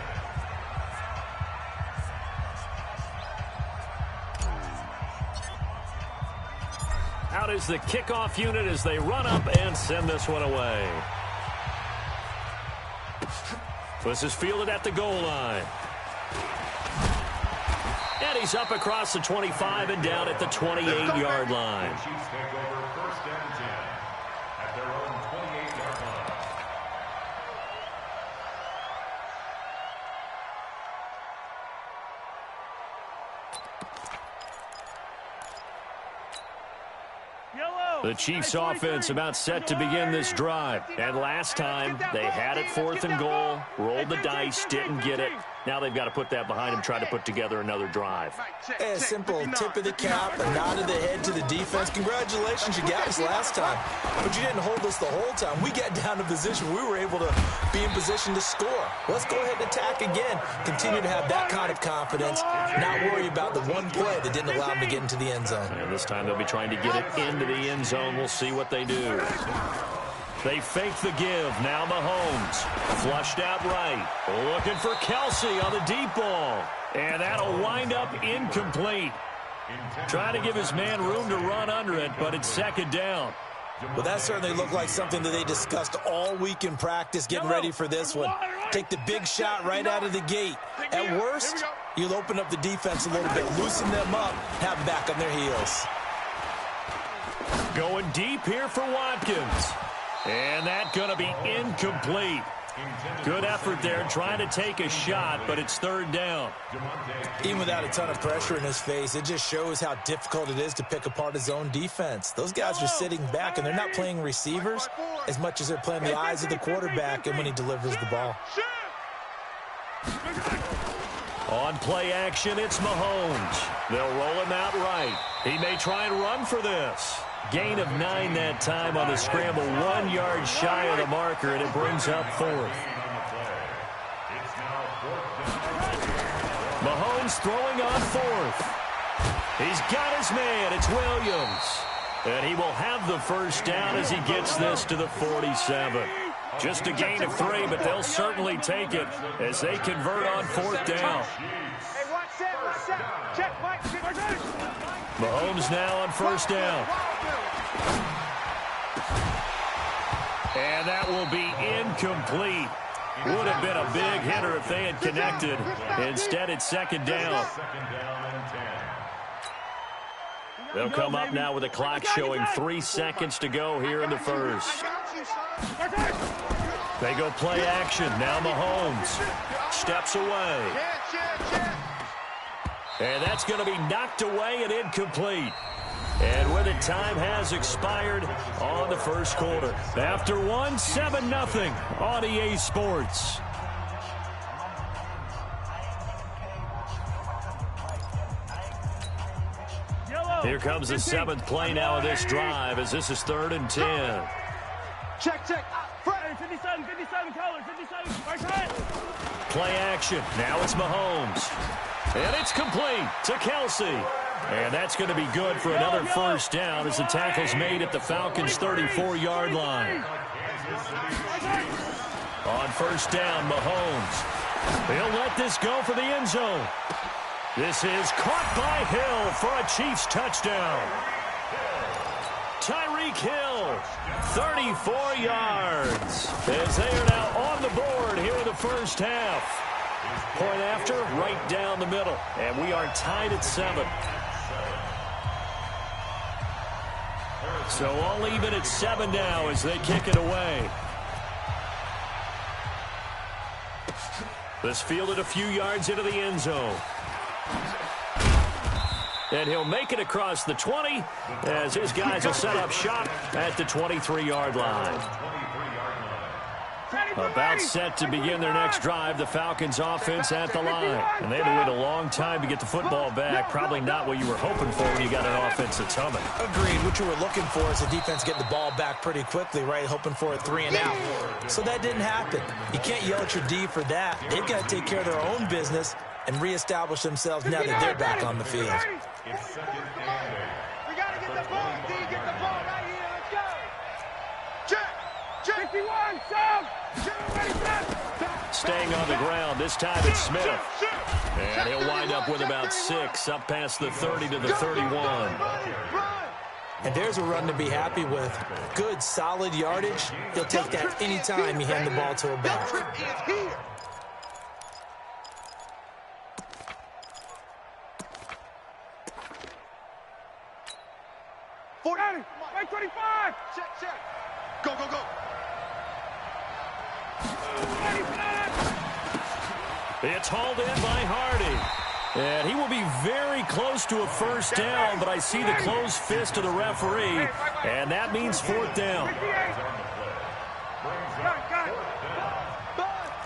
Out is the kickoff unit as they run up and send this one away. This is fielded at the goal line. And he's up across the 25 and down at the 28-yard line. The Chiefs take over 1st and 10 at their own 28-yard line. The Chiefs offense about set to begin this drive. And last time, they had it 4th and goal, rolled the dice, didn't get it. Now they've got to put that behind them, try to put together another drive. A simple tip of the cap, a nod of the head to the defense. Congratulations, you got us last time. But you didn't hold us the whole time. We got down to position. We were able to be in position to score. Let's go ahead and attack again. Continue to have that kind of confidence. Not worry about the one play that didn't allow them to get into the end zone. And this time they'll be trying to get it into the end zone. We'll see what they do. They fake the give. Now Mahomes. Flushed out right. Looking for Kelsey on the deep ball. And that'll wind up incomplete. Trying to give his man room to run under it, but it's 2nd down. Well, that certainly looked like something that they discussed all week in practice, getting ready for this one. Take the big shot right out of the gate. At worst, you'll open up the defense a little bit, loosen them up, have them back on their heels. Going deep here for Watkins. And that's going to be incomplete. Good effort there trying to take a shot, but it's 3rd down. Even without a ton of pressure in his face, it just shows how difficult it is to pick apart his own defense. Those guys are sitting back, and they're not playing receivers as much as they're playing the eyes of the quarterback and when he delivers the ball. On play action, it's Mahomes. They'll roll him out right. He may try and run for this. Gain of 9 that time on the scramble, 1 yard shy of the marker, and it brings up 4th. Mahomes throwing on 4th. He's got his man. It's Williams. And he will have the 1st down as he gets this to the 47. Just a gain of 3, but they'll certainly take it as they convert on 4th down. Mahomes now on 1st down. And that will be incomplete. Would have been a big hitter if they had connected. Instead, it's 2nd down. They'll come up now with the clock showing 3 seconds to go here in the 1st. They go play action. Now Mahomes steps away. And that's going to be knocked away and incomplete. And with it, time has expired on the 1st quarter. After 1, 7-0 on EA Sports. Here comes the 7th play now of this drive as this is 3rd and 10. Check. 57, colors, 57, right side. Play action. Now it's Mahomes. And it's complete to Kelsey. And that's going to be good for another 1st down as the tackle's made at the Falcons' 34-yard line. On 1st down, Mahomes. He'll let this go for the end zone. This is caught by Hill for a Chiefs touchdown. Tyreek Hill, 34 yards. As they are now on the board here in the 1st half. Point after, right down the middle. And we are tied at 7. So all even at 7 now as they kick it away. This fielded a few yards into the end zone. And he'll make it across the 20 as his guys will set up shop at the 23-yard line. About set to begin their next drive, the Falcons offense at the line. And they had to wait a long time to get the football back. Probably not what you were hoping for when you got an offense that's humming. Agreed. What you were looking for is the defense getting the ball back pretty quickly, right? Hoping for a 3 and out. So that didn't happen. You can't yell at your D for that. They've got to take care of their own business and reestablish themselves now that they're back on the field. We got to get the ball, D. Get the ball right here. Let's go. Check. 51, Sam. Staying on the ground, this time it's Smith. And he'll wind up with about 6, up past the 30 to the 31. And there's a run to be happy with. Good, solid yardage. He'll take that anytime you hand the ball to a back. Right 25. Check. Go. It's hauled in by Hardy. And he will be very close to a first down, but I see the closed fist of the referee, and that means fourth down.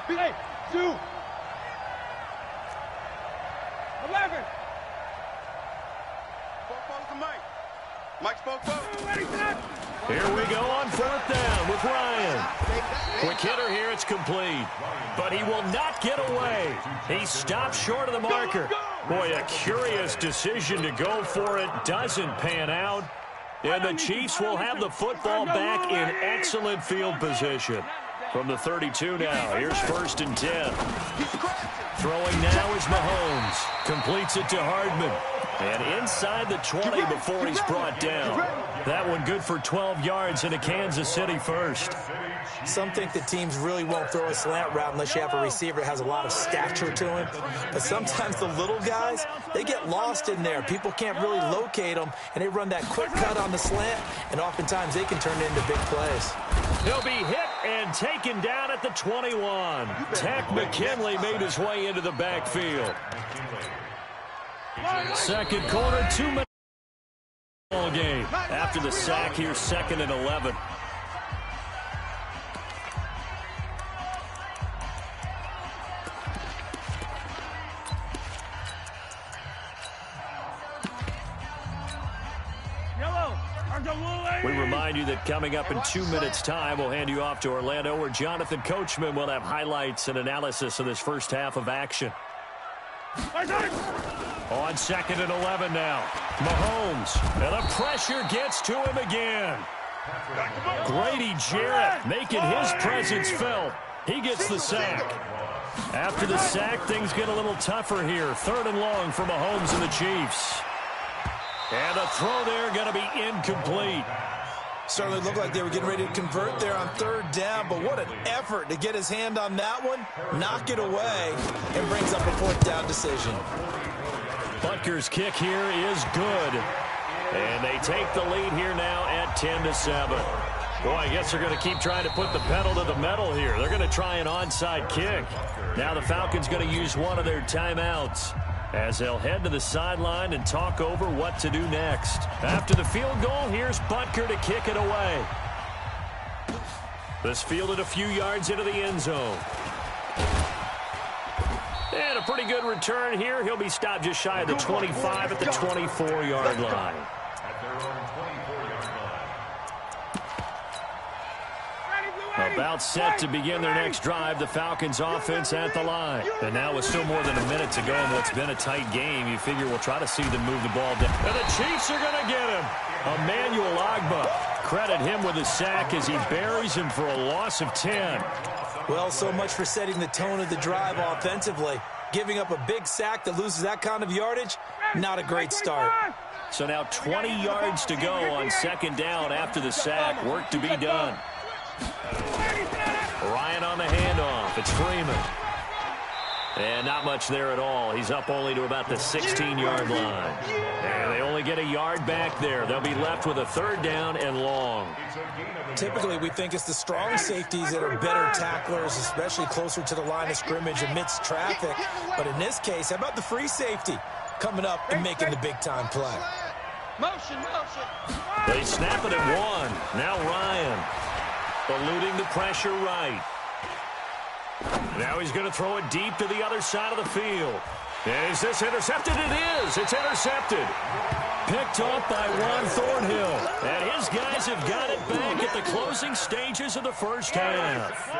Hey, 2. 11. Mike spoke up. Here we go on fourth down with Ryan. Quick hitter here, it's complete. But he will not get away. He stopped short of the marker. Boy, a curious decision to go for it. Doesn't pan out. And the Chiefs will have the football back in excellent field position. From the 32 now, here's 1st and 10. Throwing now is Mahomes. Completes it to Hardman. And inside the 20 before he's brought down. That one good for 12 yards into Kansas City first. Some think the teams really won't throw a slant route unless you have a receiver that has a lot of stature to him. But sometimes the little guys, they get lost in there. People can't really locate them, and they run that quick cut on the slant, and oftentimes they can turn it into big plays. He'll be hit and taken down at the 21. Tack McKinley made his way into the backfield. Second quarter, 2 minutes ball game. After the sack, here's 2nd and 11. We remind you that coming up in 2 minutes' time, we'll hand you off to Orlando, where Jonathan Coachman will have highlights and analysis of this first half of action. On 2nd and 11 now. Mahomes. And the pressure gets to him again. Grady Jarrett making his presence felt. He gets the sack. After the sack, things get a little tougher here. 3rd and long for Mahomes and the Chiefs. And the throw there going to be incomplete. Certainly looked like they were getting ready to convert there on 3rd down, but what an effort to get his hand on that one, knock it away, and brings up a 4th down decision. Butker's kick here is good. And they take the lead here now at 10-7. Boy, I guess they're going to keep trying to put the pedal to the metal here. They're going to try an onside kick. Now the Falcons going to use one of their timeouts as they'll head to the sideline and talk over what to do next. After the field goal, here's Butker to kick it away. This fielded a few yards into the end zone. And a pretty good return here. He'll be stopped just shy of the 25 at the 24-yard line. About set to begin their next drive, the Falcons offense at the line. And now with still more than a minute to go in what's been a tight game, you figure we'll try to see them move the ball down. And the Chiefs are going to get him. Emmanuel Ogbah. Credit him with a sack as he buries him for a loss of 10. Well, so much for setting the tone of the drive offensively. Giving up a big sack that loses that kind of yardage, not a great start. So now 20 yards to go on 2nd down after the sack. Work to be done. Ryan on the handoff. It's Freeman. And not much there at all. He's up only to about the 16-yard line. And they only get a yard back there. They'll be left with a 3rd down and long. Typically, we think it's the strong safeties that are better tacklers, especially closer to the line of scrimmage amidst traffic. But in this case, how about the free safety coming up and making the big-time play? Motion. They snap it at 1. Now Ryan. Eluding the pressure right. Now he's going to throw it deep to the other side of the field. Is this intercepted? It is. It's intercepted. Picked up by Juan Thornhill. And his guys have got it back at the closing stages of the first half.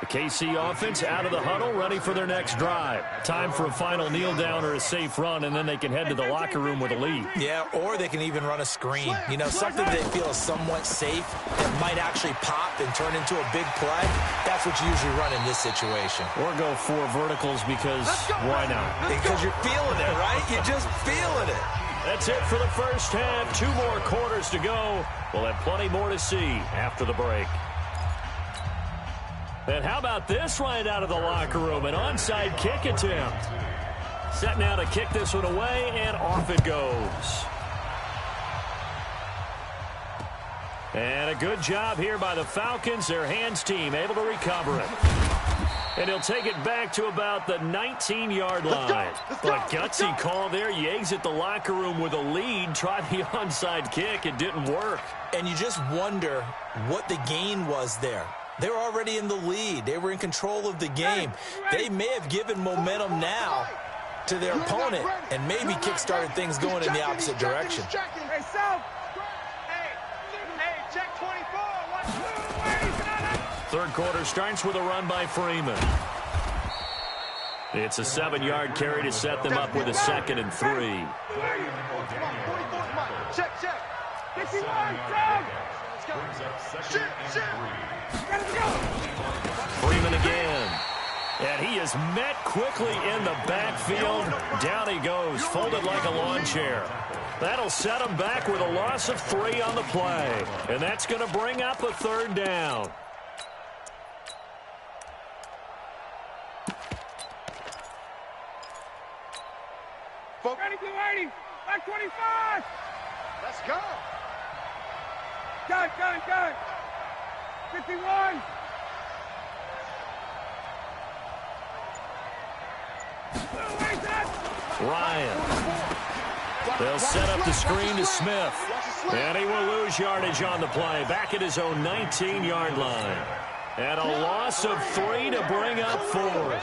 The KC offense out of the huddle, ready for their next drive. Time for a final kneel down or a safe run, and then they can head to the locker room with a lead. Yeah, or they can even run a screen. You know, something they feel is somewhat safe that might actually pop and turn into a big play. That's what you usually run in this situation. Or go 4 verticals because why not? Because you're feeling it, right? You're just feeling it. That's it for the first half. 2 more quarters to go. We'll have plenty more to see after the break. And how about this right out of the locker room? An onside kick attempt. Set now to kick this one away, and off it goes. And a good job here by the Falcons. Their hands team able to recover it. And he'll take it back to about the 19-yard line. But gutsy call there. You exit the locker room with a lead. Try the onside kick. It didn't work. And you just wonder what the gain was there. They were already in the lead. They were in control of the game. They may have given momentum now to their opponent and maybe kick-started things going in the opposite direction. Hey, South. Hey, check 24. Third quarter starts with a run by Freeman. It's a 7-yard carry to set them up with a 2nd and 3. Check. 51, Freeman again. And he is met quickly in the backfield. Down he goes, folded like a lawn chair. That'll set him back with a loss of 3 on the play. And that's going to bring up a 3rd down. Ready, blue 80. Back 25. Let's go. Gun. 51. Ryan. They'll set up the screen to Smith. And he will lose yardage on the play. Back at his own 19-yard line. And a loss of 3 to bring up 4.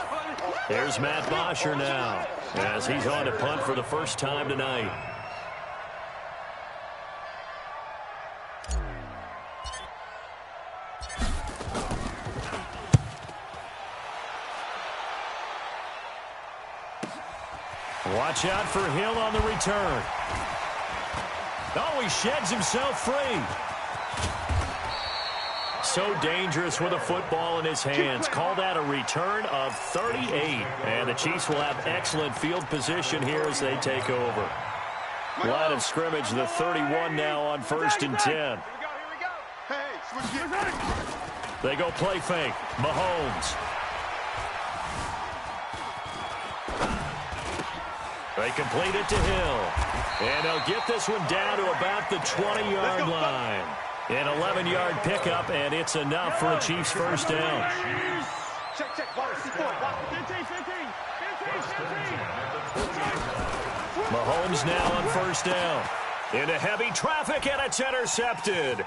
There's Matt Bosher now, as he's on to punt for the first time tonight. Watch out for Hill on the return. Oh, he sheds himself free. So dangerous with a football in his hands. Call that a return of 38. And the Chiefs will have excellent field position here as they take over. Line of scrimmage, the 31 now on 1st and 10. They go play fake. Mahomes. They complete it to Hill. And they'll get this one down to about the 20-yard line. An 11-yard pickup, and it's enough for a Chiefs first down. Check. Mahomes now on first down. Into heavy traffic, and it's intercepted.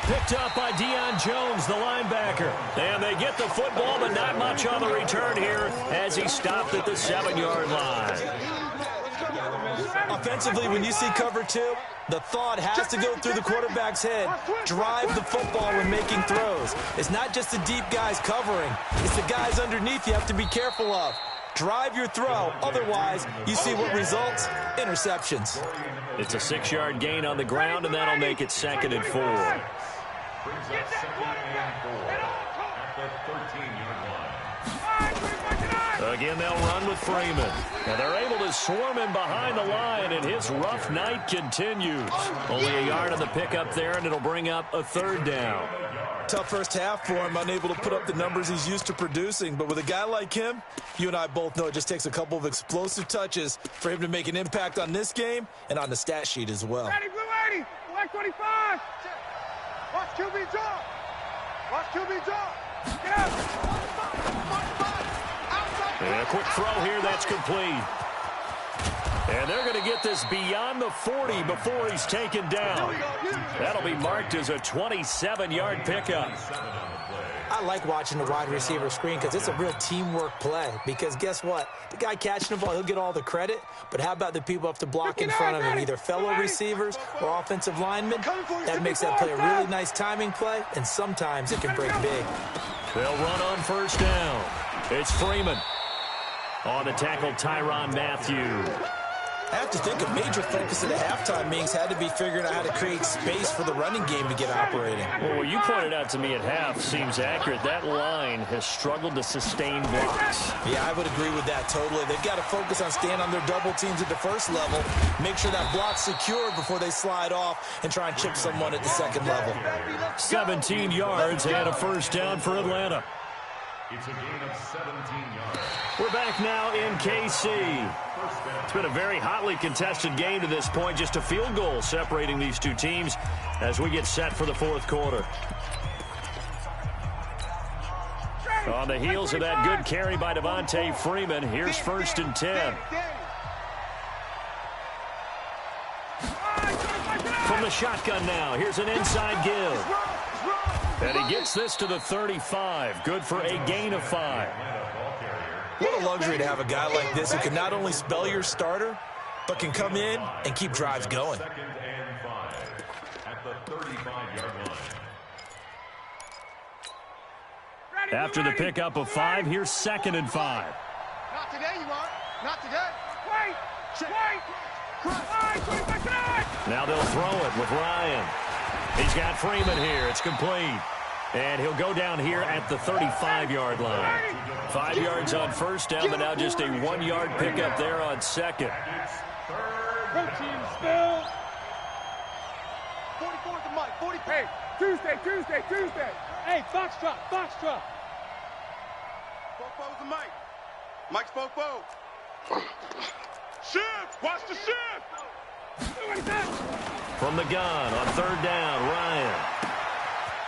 Picked up by Deion Jones, the linebacker. And they get the football, but not much on the return here as he stopped at the 7-yard line. Offensively, when you see cover 2, the thought has to go through the quarterback's head. Drive the football when making throws. It's not just the deep guys covering. It's the guys underneath you have to be careful of. Drive your throw. Otherwise, you see what results? Interceptions. It's a 6-yard gain on the ground, and that'll make it 2nd and 4. Brings up 2nd and 4 at the 13-yard line. Again, they'll run with Freeman. And they're able to swarm him behind the line, and his rough night continues. Only a yard on the pickup there, and it'll bring up a 3rd down. Tough first half for him, unable to put up the numbers he's used to producing. But with a guy like him, you and I both know it just takes a couple of explosive touches for him to make an impact on this game and on the stat sheet as well. Ready, blue 80. Black 25. Watch QB drop. Watch QB drop. Get out. And a quick throw here, that's complete. And they're going to get this beyond the 40 before he's taken down. That'll be marked as a 27-yard pickup. I like watching the wide receiver screen because it's a real teamwork play. Because guess what? The guy catching the ball, he'll get all the credit. But how about the people have to block in front of him, either fellow receivers or offensive linemen? That makes that play a really nice timing play, and sometimes it can break big. They'll run on first down. It's Freeman. On the tackle, Tyrann Mathieu. I have to think a major focus of the halftime meetings had to be figuring out how to create space for the running game to get operating. Well, what you pointed out to me at half seems accurate. That line has struggled to sustain blocks. Yeah, I would agree with that totally. They've got to focus on staying on their double teams at the first level, make sure that block's secured before they slide off and try and chip someone at the second level. 17 yards and a first down for Atlanta. It's a gain of 17 yards. We're back now in KC. It's been a very hotly contested game to this point. Just a field goal separating these two teams as we get set for the fourth quarter. On the heels of that good carry by Devontae Freeman, here's 1st and 10. From the shotgun now, here's an inside give. And he gets this to the 35. Good for a gain of 5. What a luxury to have a guy like this who can not only spell your starter, but can come in and keep drives going. 2nd and 5 at the 35-yard line. After the pickup of 5, here's 2nd and 5. Not today, you are. Not today. Wait! Now they'll throw it with Ryan. He's got Freeman here. It's complete. And he'll go down here at the 35-yard line. 5 yards on 1st down, but now just a 1-yard pickup there on 2nd. Go team, still. 44 is the mic. 40. Hey, Tuesday. Hey, Foxtrot. Fofo's the mic. Mike's Fofo. Shift! Watch the shift! From the gun on 3rd down, Ryan.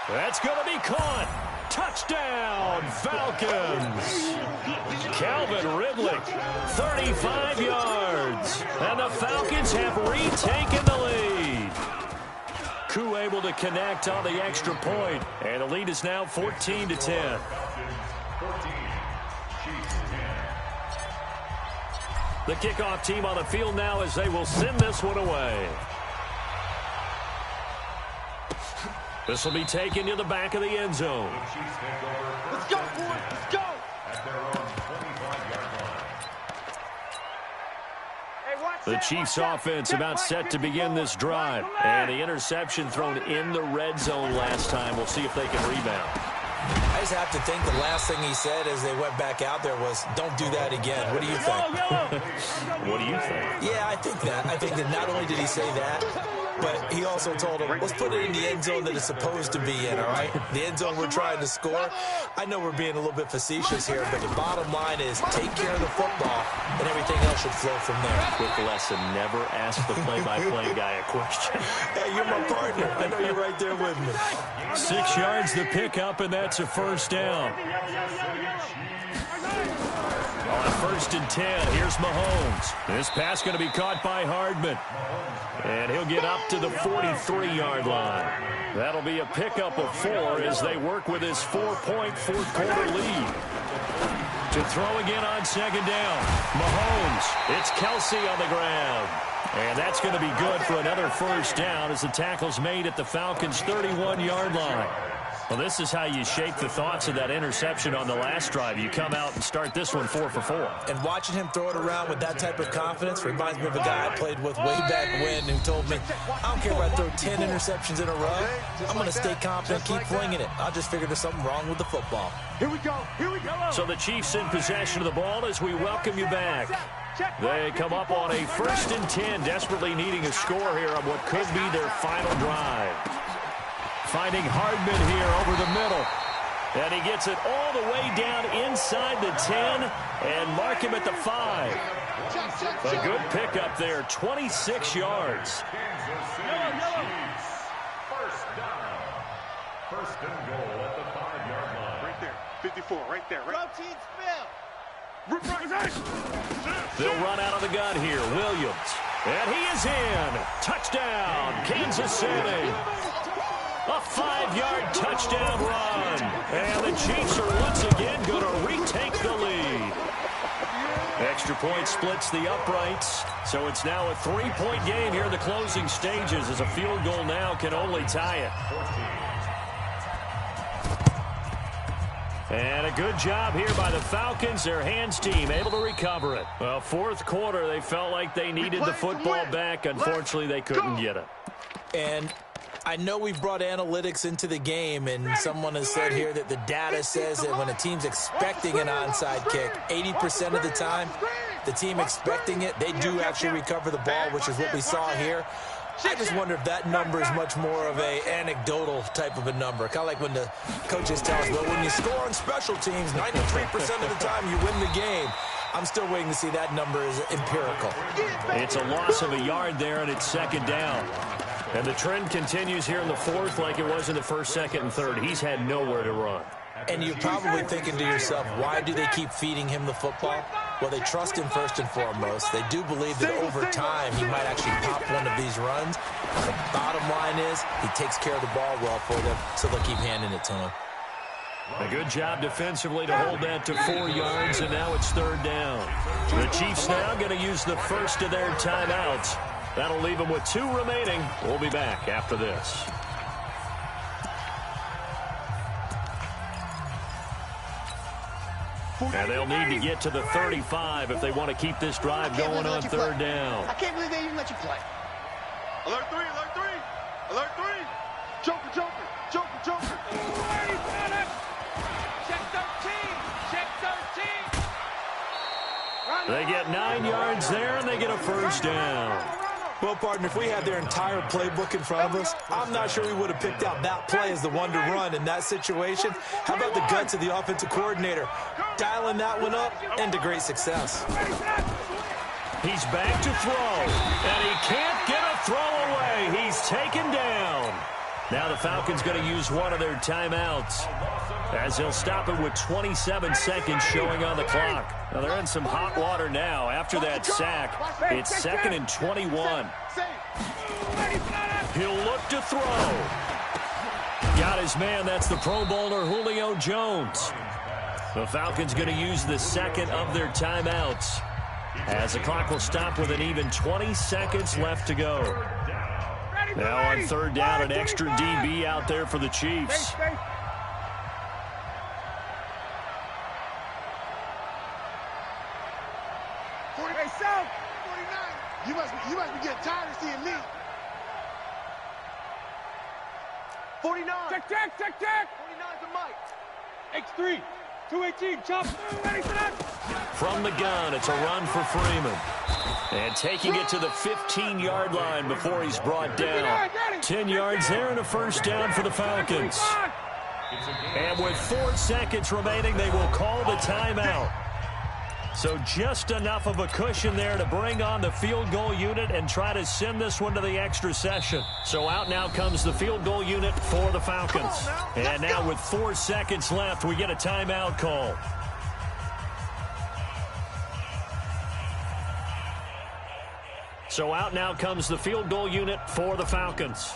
That's going to be caught. Touchdown, Falcons. Calvin Ridley, 35 yards. And the Falcons have retaken the lead. Koo able to connect on the extra point. And the lead is now 14-10. 14, Chiefs 10. The kickoff team on the field now as they will send this one away. This will be taken to the back of the end zone. Let's go, boys. Let's go. At their own 25-yard line. The Chiefs offense about set to begin this drive. And the interception thrown in the red zone last time. We'll see if they can rebound. I just have to think the last thing he said as they went back out there was, don't do that again. What do you think? What do you think? Yeah, I think that. I think that not only did he say that, but he also told him, let's put it in the end zone that it's supposed to be in, all right? The end zone we're trying to score. I know we're being a little bit facetious here, but the bottom line is take care of the football, and everything else should flow from there. Quick lesson, never ask the play-by-play guy a question. Hey, you're my partner. I know you're right there with me. 6 yards to pick up, and that's a 1st down. On 1st and 10, here's Mahomes. This pass going to be caught by Hardman. And he'll get up to the 43-yard line. That'll be a pickup of 4 as they work with his 4-point fourth-quarter lead. To throw again on 2nd down. Mahomes. It's Kelsey on the ground. And that's going to be good for another 1st down as the tackle's made at the Falcons' 31-yard line. Well, this is how you shape the thoughts of that interception on the last drive. You come out and start this one 4 for 4. And watching him throw it around with that type of confidence reminds me of a guy I played with way back when who told me, I don't care if I throw 10 interceptions in a row. I'm going to stay confident, keep flinging it. I just figured there's something wrong with the football. Here we go. So the Chiefs in possession of the ball as we welcome you back. They come up on a 1st and 10, desperately needing a score here on what could be their final drive. Finding Hardman here over the middle. And he gets it all the way down inside the 10 and mark him at the 5. A good pickup there, 26 yards. Kansas City Chiefs. 1st down. 1st and goal at the 5-yard line. Right there. 54, right there. Right. They'll run out of the gun here. Williams. And he is in. Touchdown, Kansas City. A 5-yard touchdown run. And the Chiefs are once again going to retake the lead. Extra point splits the uprights. So it's now a 3-point game here in the closing stages as a field goal now can only tie it. And a good job here by the Falcons. Their hands team able to recover it. Well, 4th quarter, they felt like they needed the football back. Unfortunately, they couldn't get it. And I know we've brought analytics into the game, and someone has said here that the data says that when a team's expecting an onside kick, 80% of the time, the team expecting it, they do actually recover the ball, which is what we saw here. I just wonder if that number is much more of a anecdotal type of a number. Kind of like when the coaches tell us, well, when you score on special teams, 93% of the time you win the game. I'm still waiting to see that number is empirical. It's a loss of a yard there, and it's 2nd down. And the trend continues here in the 4th like it was in the 1st, 2nd, and 3rd. He's had nowhere to run. And you're probably thinking to yourself, why do they keep feeding him the football? Well, they trust him first and foremost. They do believe that over time he might actually pop one of these runs. The bottom line is he takes care of the ball well for them, so they'll keep handing it to him. A good job defensively to hold that to 4 yards, and now it's 3rd down. The Chiefs now going to use the first of their timeouts. That'll leave them with 2 remaining. We'll be back after this. And they'll need to get to the 35 if they want to keep this drive going on 3rd down. I can't believe they even let you play. Alert 3, alert 3, alert 3. Joker, Joker, Joker, Joker. Check 13, check 13. They get 9 yards there, and they get a first down. Well, partner, if we had their entire playbook in front of us, I'm not sure we would have picked out that play as the one to run in that situation. How about the guts of the offensive coordinator? Dialing that one up into great success. He's back to throw, and he can't get a throw away. He's taken down. Now the Falcons going to use one of their timeouts, as they'll stop it with 27 seconds showing on the clock. Now they're in some hot water now after that sack. It's 2nd and 21. He'll look to throw. Got his man. That's the Pro Bowler Julio Jones. The Falcons going to use the second of their timeouts, as the clock will stop with an even 20 seconds left to go. Now on 3rd down, an extra DB out there for the Chiefs. You must be getting tired of seeing me. 49. Check. 49's the mic. X3. 218. Chop. Ready for that. From the gun, it's a run for Freeman. And taking it to the 15-yard line before he's brought down. 10 yards there and a first down for the Falcons. And with 4 seconds remaining, they will call the timeout. So just enough of a cushion there to bring on the field goal unit and try to send this one to the extra session. So out now comes the field goal unit for the Falcons. And now with 4 seconds left, we get a timeout call. So out now comes the field goal unit for the Falcons.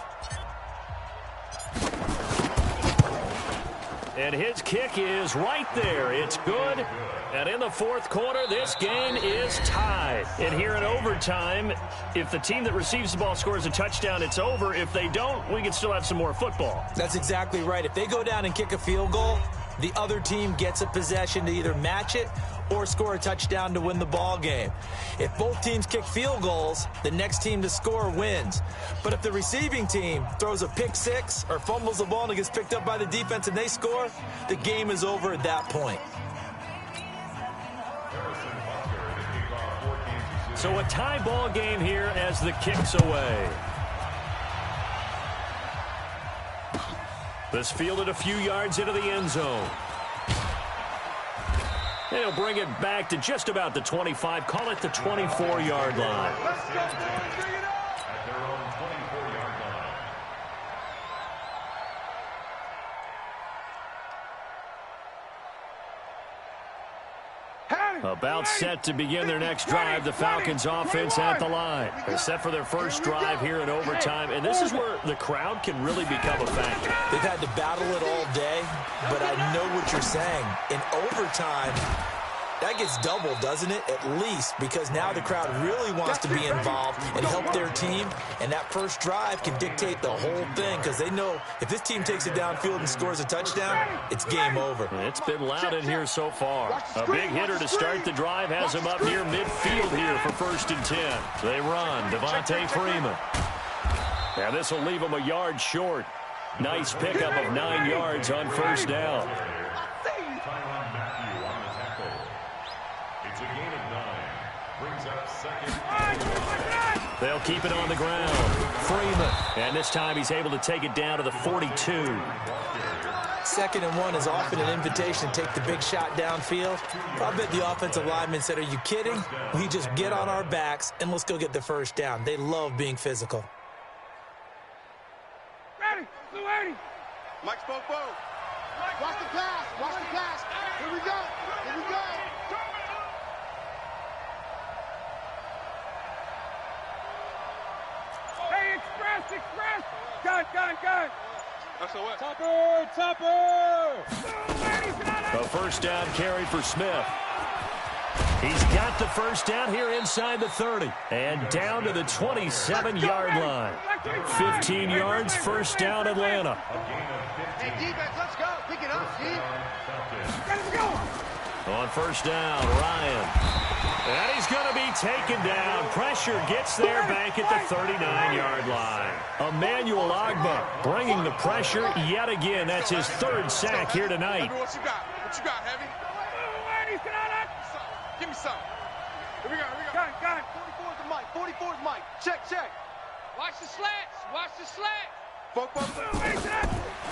And his kick is right there. It's good. And in the 4th quarter, this game is tied. And here in overtime, if the team that receives the ball scores a touchdown, it's over. If they don't, we can still have some more football. That's exactly right. If they go down and kick a field goal, the other team gets a possession to either match it or score a touchdown to win the ball game. If both teams kick field goals, the next team to score wins. But if the receiving team throws a pick 6 or fumbles the ball and it gets picked up by the defense and they score, the game is over at that point. So a tie ball game here as the kick's away. This fielded a few yards into the end zone. And he'll bring it back to just about the 25. Call it the 24-yard line. Let's go, boys. Bring it up. At their own 24-yard line. About set to begin their next drive. The Falcons offense at the line. They're set for their first drive here in overtime. And this is where the crowd can really become a factor. They've had to battle it all day, but I know what you're saying. In overtime, that gets doubled, doesn't it? At least, because now the crowd really wants to be involved and help their team. And that first drive can dictate the whole thing, because they know if this team takes it downfield and scores a touchdown, it's game over. It's been loud in here so far. A big hitter to start the drive has him up near midfield here for 1st and 10. They run. Devontae Freeman. And this will leave him a yard short. Nice pickup of 9 yards on first down. It's a gain of 9. Brings up 2nd. They'll keep it on the ground. Freeman. And this time he's able to take it down to the 42. 2nd and 1 is often an invitation to take the big shot downfield. I bet the offensive lineman said, are you kidding? We just get on our backs and let's go get the first down. They love being physical. Ready. 280. Mike Spopo. Watch the pass. Watch the pass. Here we go. Here we go. Hey, express. Gun. That's a what? Topper. A first down carry for Smith. He's got the first down here inside the 30 and down to the 27-yard line. 15 yards, first down, Atlanta. Hey, defense, let's go. Pick it up, Steve. Let's go. On first down, Ryan. And he's going to be taken down. Pressure gets there back at the 39-yard line. Emmanuel Ogbah bringing the pressure yet again. That's his third sack here tonight. What you got? What you got, Heavy? Give me some. Here we go. Gun. 44's the mic. 44's mic. Check. Watch the slats.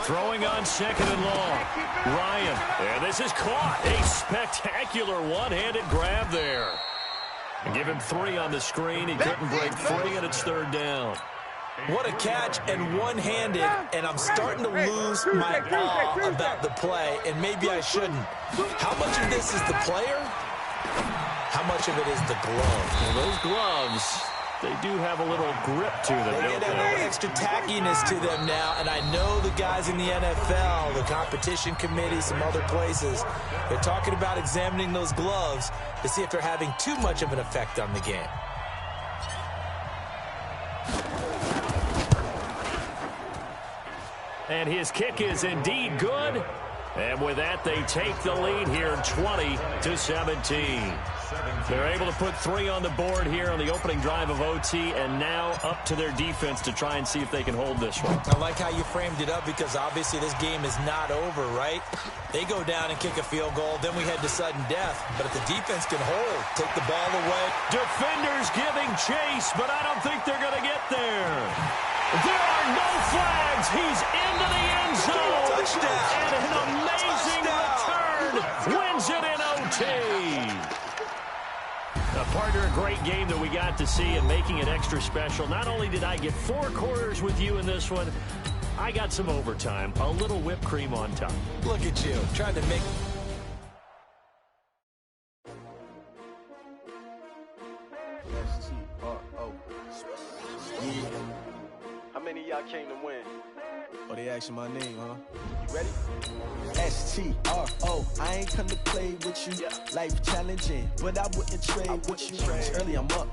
Throwing on second and long. Ryan. And this is caught. A spectacular one-handed grab there. And give him 3 on the screen. He couldn't break free, and it's third down. What a catch and one-handed, and I'm starting to lose my awe about the play, and maybe I shouldn't. How much of this is the player? How much of it is the glove? Well, those gloves, they do have a little grip to them, They don't get a little they? extra tackiness to them now, and I know the guys in the NFL, the competition committee, some other places, they're talking about examining those gloves to see if they're having too much of an effect on the game. And his kick is indeed good. And with that, they take the lead here 20-17. They're able to put 3 on the board here on the opening drive of OT, and now up to their defense to try and see if they can hold this one. I like how you framed it up because obviously this game is not over, right? They go down and kick a field goal, then we head to sudden death. But if the defense can hold, take the ball away. Defenders giving chase, but I don't think they're going to get there. There are no flags. He's into the end zone. Touchdown. And an amazing return wins it in OT. Partner, a great game that we got to see and making it extra special. Not only did I get 4 quarters with you in this one, I got some overtime, a little whipped cream on top. Look at you, trying to make... S-T-R-O. Yeah. How many of y'all came to win? Oh, they asking my name, huh? You ready? S-T-R-O. I ain't come to play with you. Life challenging, but I wouldn't trade with you. It's early, I'm up.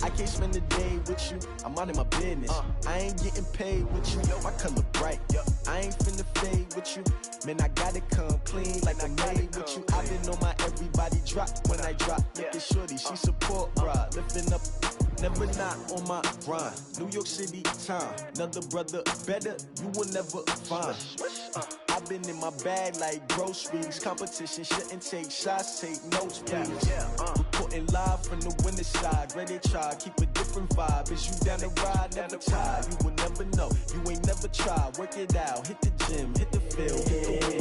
I can't spend the day with you. I'm out of my business. I ain't getting paid with you. My color bright. I ain't finna fade with you. Man, I gotta come clean like I made with you. I been on my everybody drop when I drop. Look at shorty, she support ride. Lifting up, never not on my grind. New York City time. Another brother better, you will never find. I've been in my bag like groceries. Competition shouldn't take shots, take notes, please. Reporting live from the winter side. Ready to try, keep a different vibe. Is you down the ride, never tired. You will never know, you ain't never tried. Work it out, hit the gym, hit the field.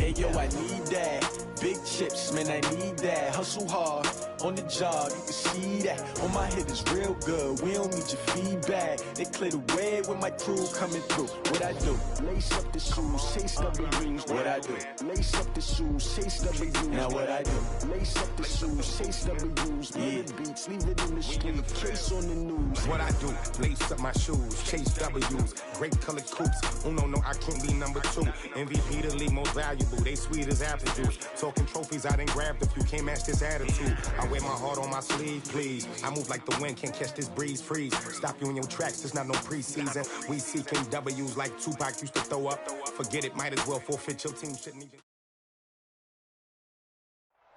Hey, yo, I need that. Big chips, man, I need that. Hustle hard, on the job, you can see that. On my head is real good, we don't need your feedback. They clear the way with my crew coming through. What I do? Lace up the shoes, chase W's. What I do? Lace up the shoes, chase W's. Now what I do? Lace up the shoes, chase W's. Yeah, beats, leave it in the street, case on the news. What I do? Lace up my shoes, chase W's. Great colored coops. No, I can't be number 2. MVP the league most valuable. They sweet as apple juice. Talking trophies, I done grabbed a few. Can't match this attitude. I wear my heart on my sleeve, please. I move like the wind, can't catch this breeze. Freeze. Stop you in your tracks. It's not no preseason. We seeking W's like Tupac used to throw up. Forget it, might as well forfeit your team. Shouldn't even.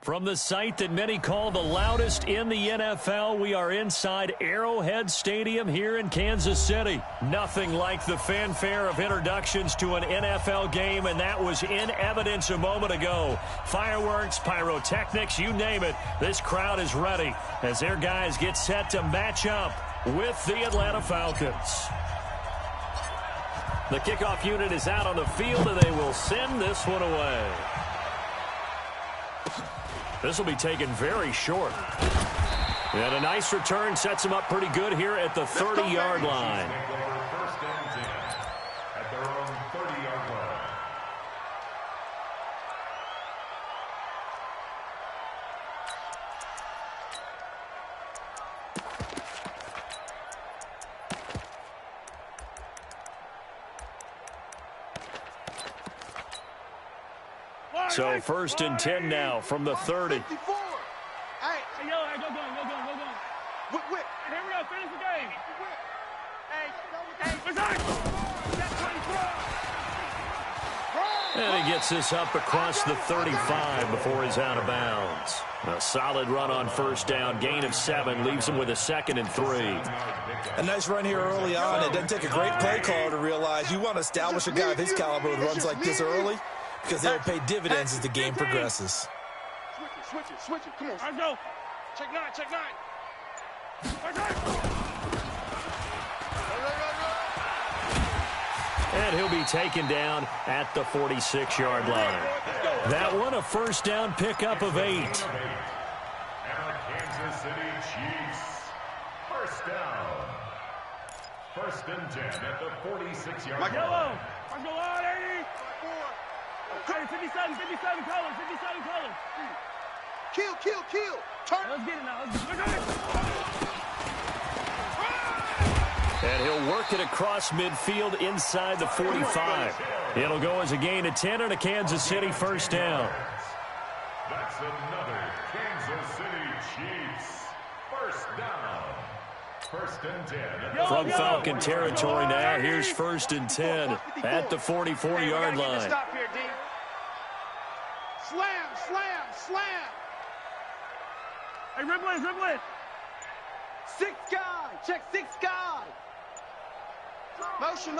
From the site that many call the loudest in the NFL, we are inside Arrowhead Stadium here in Kansas City. Nothing like the fanfare of introductions to an NFL game, and that was in evidence a moment ago. Fireworks, pyrotechnics, you name it. This crowd is ready as their guys get set to match up with the Atlanta Falcons. The kickoff unit is out on the field, and they will send this one away. This will be taken very short. And a nice return sets him up pretty good here at the 30-yard line. First and 10 at their own 30-yard line. So 1st and 10 now from the 30. 54. Hey, Hey, yo, hey, go going. whip. Here we go, finish the game. Hey, Check 24. And he gets this up across the 35 before he's out of bounds. A solid run on 1st down. Gain of 7 leaves him with a 2nd and 3. A nice run here early on. It doesn't take a great play caller to realize you want to establish a guy of his caliber with runs like this early because they'll pay dividends as the game progresses. Switch it. Come on. Let's go. Check 9. And he'll be taken down at the 46-yard line. That one a 1st down pickup of 8. And the Kansas City Chiefs. 1st down. 1st and 10 at the 46-yard line. Yellow. Let's go on, 80. 57 colors. Kill. Turn. Let's get it now. Let's get it. And he'll work it across midfield inside the 45. It'll go as a gain of 10 and a Kansas City 1st down. That's another Kansas City Chiefs. 1st down. 1st and 10. From Falcon territory now, here's 1st and 10 at the 44-yard line. Stop here, D. Slam. Hey, Riblet. 6 guy. Check 6 guy. Motion.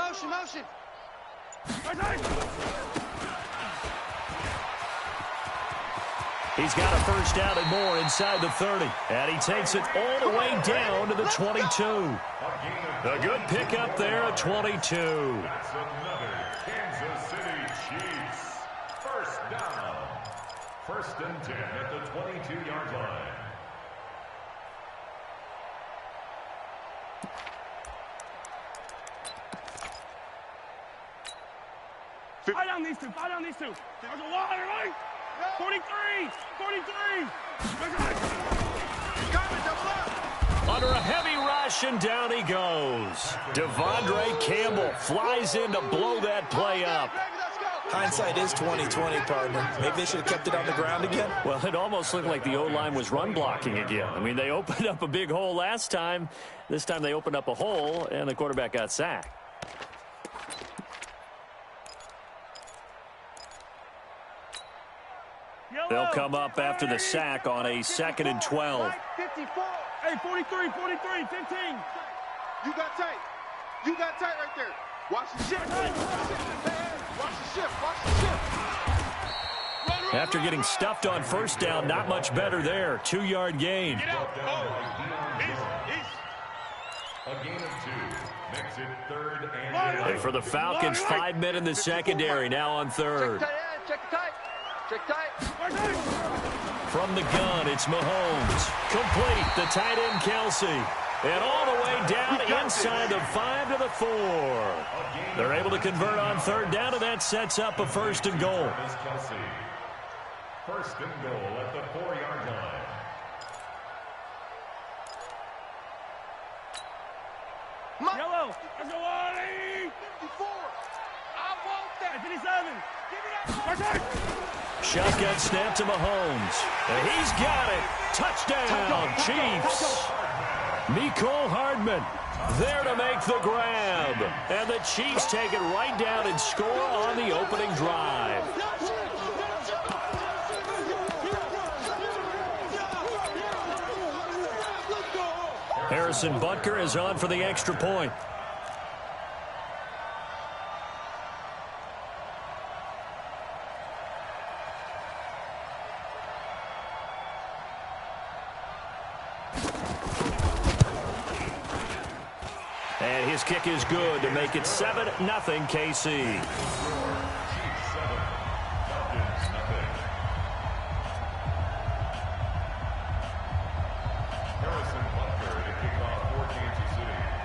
He's got a 1st down and more inside the 30. And he takes it all the way down to the 22. A good pickup there at 22. That's another Kansas City Chiefs. 1st down. 1st and 10 at the 22-yard line. Fight down these two. There's a water, right? 43. Under a heavy rush, and down he goes. Devondre Campbell flies in to blow that play up. Hindsight is 20/20, partner. Maybe they should have kept it on the ground again. Well, it almost looked like the O-line was run blocking again. I mean, they opened up a big hole last time. This time they opened up a hole, and the quarterback got sacked. They'll come up after the sack on a 2nd and 12. 54. Hey, 43, 15. You got tight right there. Watch the shift. Watch the shift. After getting stuffed on 1st down, not much better there. 2-yard gain. A gain of 2 makes it 3rd and 8. And for the Falcons, 5 men in the secondary, now on 3rd. Check tight. From the gun, it's Mahomes. Complete, the tight end Kelsey. And all the way down inside the 5 to the 4. They're able to convert on 3rd down, and that sets up a 1st and goal. 1st and goal at the 4-yard line. Yellow. Let's go on, 80. 54. I want that. 57. Give me that. Shotgun snap to Mahomes. And he's got it. Touchdown, Chiefs. Mecole Hardman there to make the grab. And the Chiefs take it right down and score on the opening drive. Harrison Butker is on for the extra point. And his kick is good to make it 7-0 KC.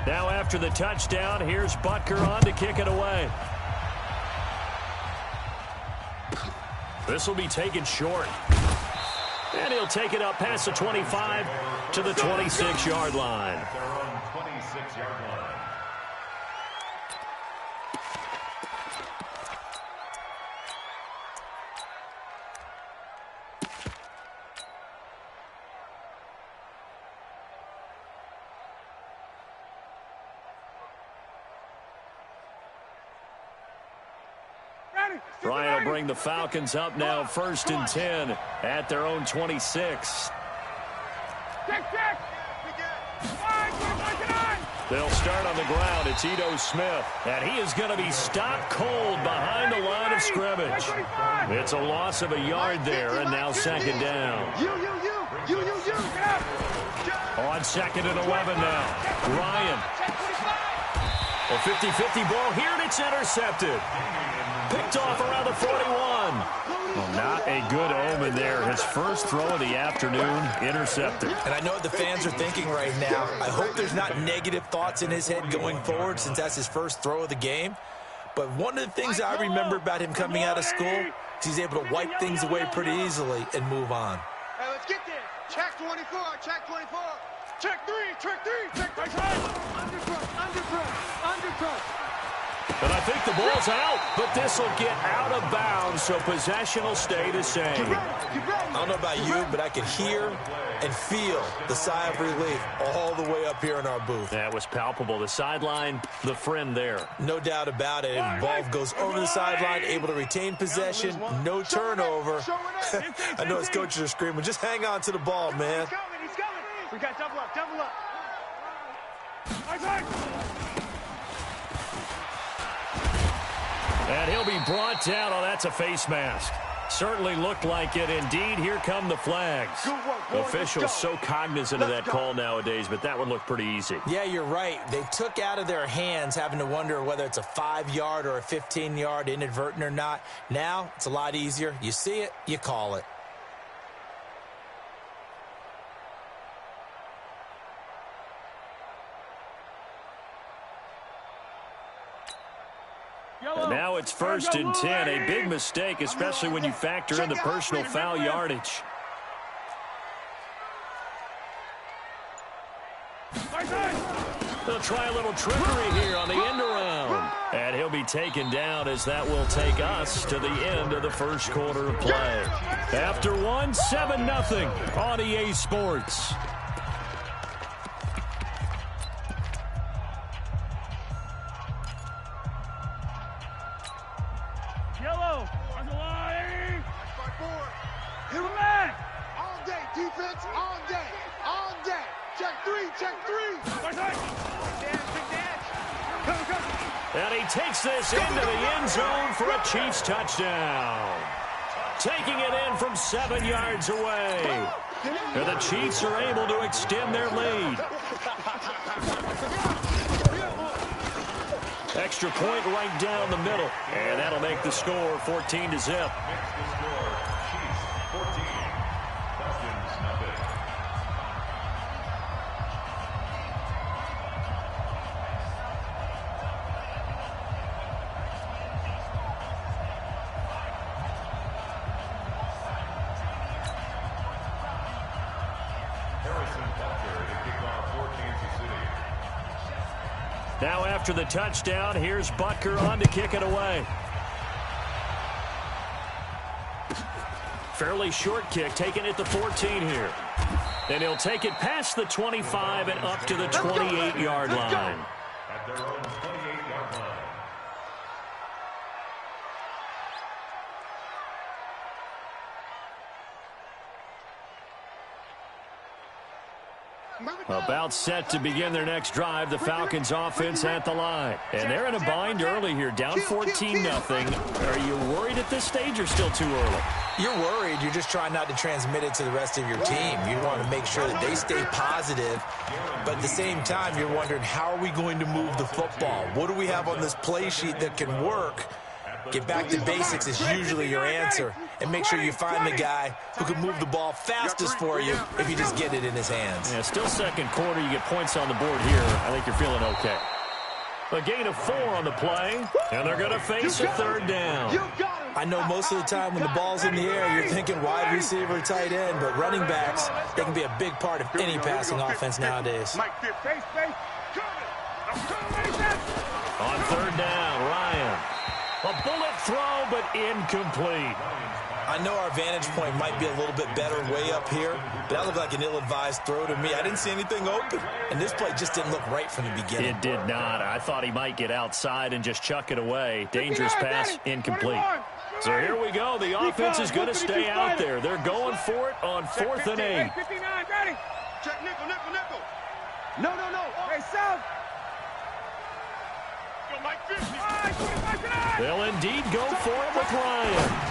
Now after the touchdown, here's Butker on to kick it away. This will be taken short. And he'll take it up past the 25 to the 26-yard line. Their own 26-yard line. Ryan will bring the Falcons up now 1st and 10 at their own 26. They'll start on the ground. It's Ito Smith, and he is going to be stopped cold behind the line of scrimmage. It's a loss of a yard there, and now 2nd down. On 2nd and 11 now. Ryan. A 50-50 ball here, and it's intercepted. Picked off around the 41. Well, not a good omen there. His first throw of the afternoon, intercepted. And I know what the fans are thinking right now. I hope there's not negative thoughts in his head going forward since that's his first throw of the game. But one of the things I remember about him coming out of school is he's able to wipe things away pretty easily and move on. Hey, let's get this. Check 24, check 24. Check 3, check 3, check 3. Undercut. But I think the ball's out, but this will get out of bounds, so possession will stay the same. I don't know about you, but I can hear and feel the sigh of relief all the way up here in our booth. That was palpable. The sideline, the friend there. No doubt about it. And ball goes over the sideline, able to retain possession, no turnover. I know his coaches are screaming, just hang on to the ball, man. He's coming. We got double up. And he'll be brought down. Oh, that's a face mask. Certainly looked like it. Indeed, here come the flags. Officials so cognizant of that call nowadays, but that one looked pretty easy. Yeah, you're right. They took out of their hands having to wonder whether it's a 5-yard or a 15-yard inadvertent or not. Now, it's a lot easier. You see it, you call it. And now it's 1st and 10. A big mistake, especially when you factor in the personal foul yardage. They'll try a little trickery here on the end around. And he'll be taken down as that will take us to the end of the first quarter of play. After one, 7-0 on EA Sports. Yellow, on the line. 5-4. Hit him back. All day, defense, all day. All day. Check 3, check 3. Big dance. And he takes this into the end zone for a Chiefs touchdown. Taking it in from 7 yards away. And the Chiefs are able to extend their lead. Extra point right down the middle. And that'll make the score 14-0. Now after the touchdown, here's Butker on to kick it away. Fairly short kick, taking it to 14 here. And he'll take it past the 25 and up to the 28-yard line. At their own 28-yard line. About set to begin their next drive, the Falcons offense at the line. And they're in a bind early here, down 14-0. Are you worried at this stage or still too early? You're worried. You're just trying not to transmit it to the rest of your team. You want to make sure that they stay positive. But at the same time, you're wondering, how are we going to move the football? What do we have on this play sheet that can work? Get back to basics is usually your answer. And make sure you find the guy who can move the ball fastest for you if you just get it in his hands. Yeah, still second quarter. You get points on the board here. I think you're feeling okay. A gain of 4 on the play, and they're going to face a 3rd down. I know most of the time when the ball's in the air, you're thinking wide receiver, tight end, but running backs, they can be a big part of any passing offense nowadays. On 3rd down, Ryan. A bullet throw, but incomplete. I know our vantage point might be a little bit better way up here, but that looked like an ill-advised throw to me. I didn't see anything open, and this play just didn't look right from the beginning. It did not. I thought he might get outside and just chuck it away. Dangerous pass, incomplete. So here we go. The offense is going to stay out there. They're going for it on 4th and 8. 59, ready. Check nickel. No. Hey, South. They'll indeed go for it with Ryan.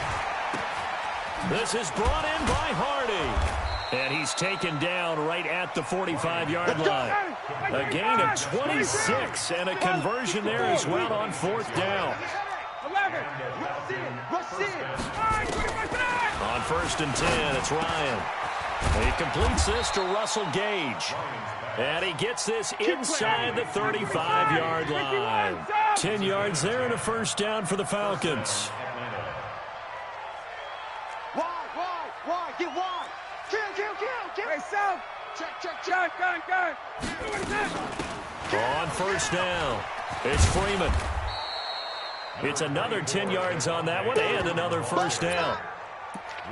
This is brought in by Hardy. And he's taken down right at the 45-yard line. A gain of 26 and a conversion there as well on 4th down. 11. Rush in. On 1st and 10, it's Ryan. He completes this to Russell Gage. And he gets this inside the 35-yard line. 10 yards there and a first down for the Falcons. Wide, get wide. Kill. Hey, South. Check. Gun. On 1st down, it's Freeman. It's another 10 yards on that one and another first down.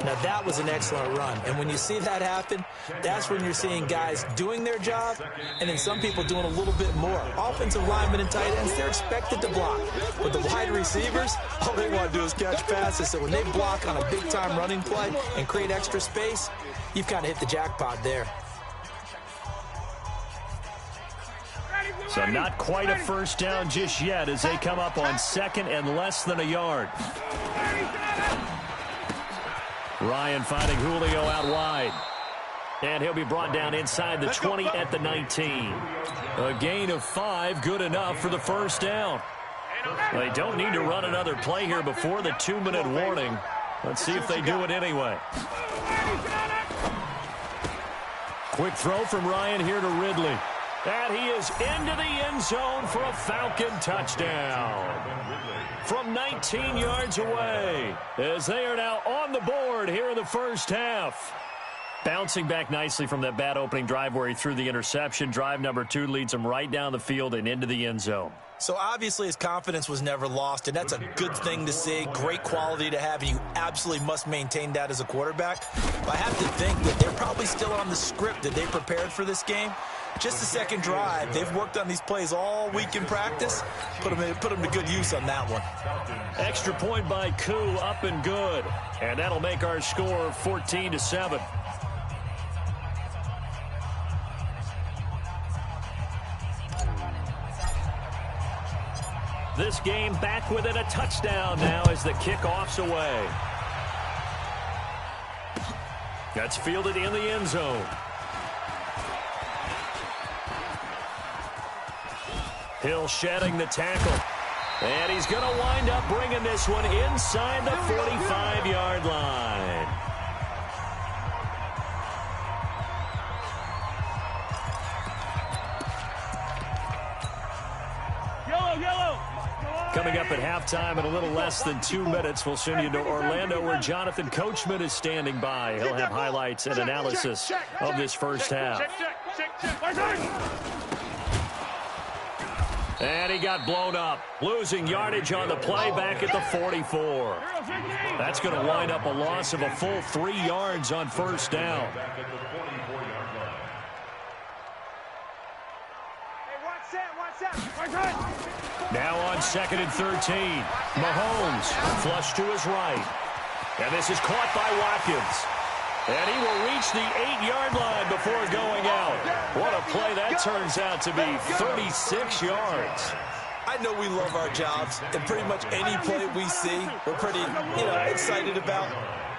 Now, that was an excellent run. And when you see that happen, that's when you're seeing guys doing their job and then some people doing a little bit more. Offensive linemen and tight ends, they're expected to block. But the wide receivers, all they want to do is catch passes. So when they block on a big-time running play and create extra space, you've kind of hit the jackpot there. So not quite a first down just yet as they come up on 2nd and less than a yard. Ryan finding Julio out wide. And he'll be brought down inside the 20 at the 19. A gain of 5, good enough for the first down. They don't need to run another play here before the 2-minute warning. Let's see if they do it anyway. Quick throw from Ryan here to Ridley. And he is into the end zone for a Falcon touchdown. From 19 yards away, as they are now on the board here in the first half. Bouncing back nicely from that bad opening drive where he threw the interception. Drive number 2 leads him right down the field and into the end zone. So obviously his confidence was never lost, and that's a good thing to see, great quality to have, and you absolutely must maintain that as a quarterback. But I have to think that they're probably still on the script that they prepared for this game. Just the second drive. They've worked on these plays all week in practice. Put them to good use on that one. Extra point by Koo, up and good. And that'll make our score 14-7. This game back within a touchdown now as the kickoff's away. That's fielded in the end zone. Hill shedding the tackle. And he's going to wind up bringing this one inside the 45-yard line. Yellow. Coming up at halftime in a little less than 2 minutes, we'll send you to Orlando where Jonathan Coachman is standing by. He'll have highlights and analysis of this first half. And he got blown up, losing yardage on the play back at the 44. That's going to wind up a loss of a full 3 yards on first down. Now on 2nd and 13. Mahomes flush to his right. And this is caught by Watkins. And he will reach the 8-yard line before going out. What a play that turns out to be, 36 yards. I know we love our jobs, and pretty much any play we see, we're pretty, excited about.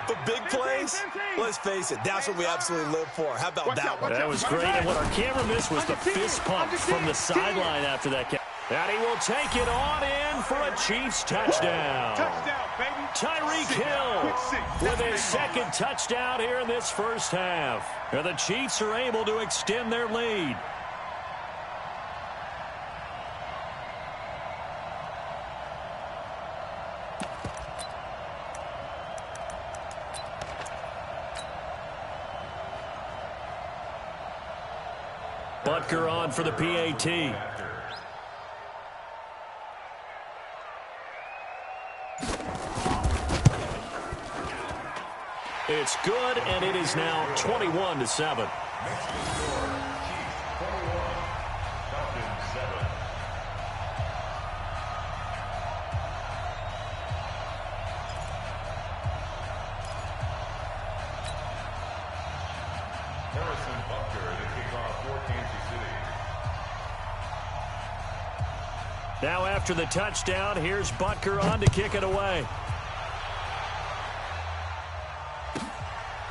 But big plays, let's face it, that's what we absolutely live for. How about that one? That was great, and what our camera missed was the fist pump from the sideline after that. And he will take it on in for a Chiefs touchdown. Tyreek Hill with his second touchdown here in this first half. And the Chiefs are able to extend their lead. Butker on for the PAT. It's good, and it is now 21-7. Now after the touchdown, here's Butker on to kick it away.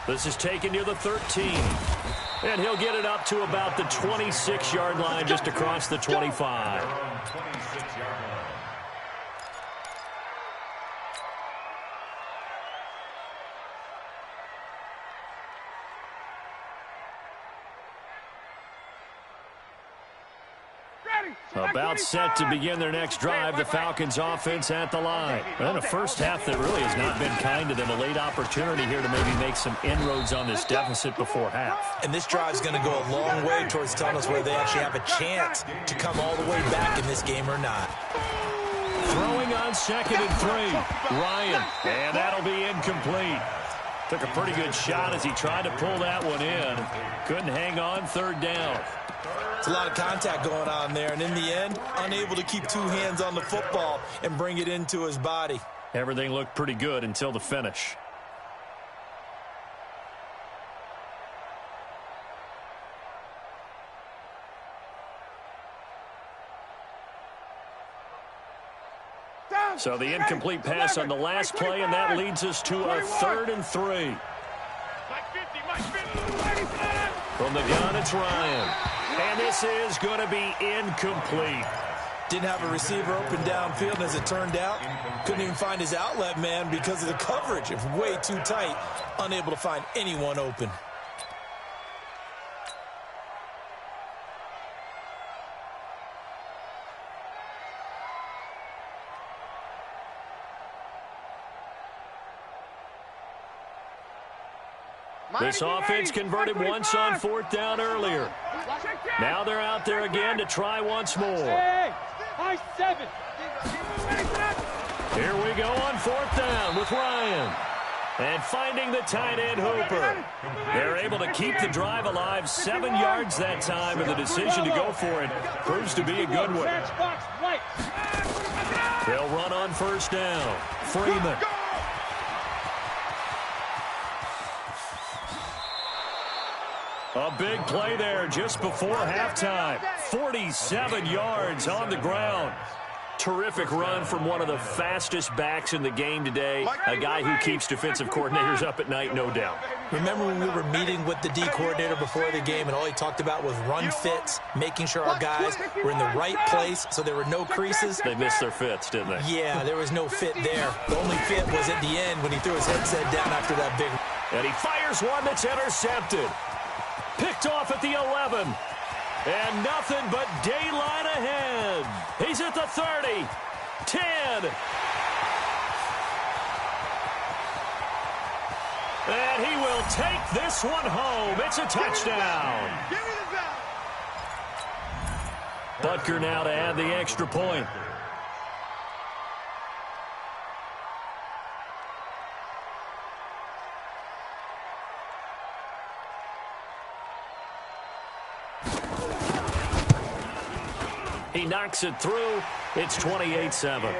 This is taken near the 13. And he'll get it up to about the 26-yard line, just across the 25. About set to begin their next drive, the Falcons offense at the line. And a first half that really has not been kind to them. A late opportunity here to maybe make some inroads on this deficit before half. And this drive's going to go a long way towards telling us whether they actually have a chance to come all the way back in this game or not. Throwing on 2nd and 3. Ryan, and that'll be incomplete. Took a pretty good shot as he tried to pull that one in. Couldn't hang on 3rd down. It's a lot of contact going on there, and in the end, unable to keep 2 hands on the football and bring it into his body. Everything looked pretty good until the finish. So the incomplete pass on the last play, and that leads us to a 3rd and 3. From the gun, it's Ryan. And this is going to be incomplete. Didn't have a receiver open downfield, and as it turned out, couldn't even find his outlet man because of the coverage. It was way too tight, unable to find anyone open. This offense converted once on 4th down earlier. Now they're out there again to try once more. Here we go on 4th down with Ryan. And finding the tight end Hooper. They're able to keep the drive alive, 7 yards that time, and the decision to go for it proves to be a good one. They'll run on 1st down. Freeman. A big play there just before halftime. 47 yards on the ground. Terrific run from one of the fastest backs in the game today. A guy who keeps defensive coordinators up at night, no doubt. Remember when we were meeting with the D coordinator before the game and all he talked about was run fits, making sure our guys were in the right place so there were no creases? They missed their fits, didn't they? Yeah, there was no fit there. The only fit was at the end when he threw his headset down after that big. And he fires one that's intercepted. Picked off at the 11. And nothing but daylight ahead. He's at the 30. 10. And he will take this one home. It's a touchdown. Butker now to add the extra point. He knocks it through. It's 28-7.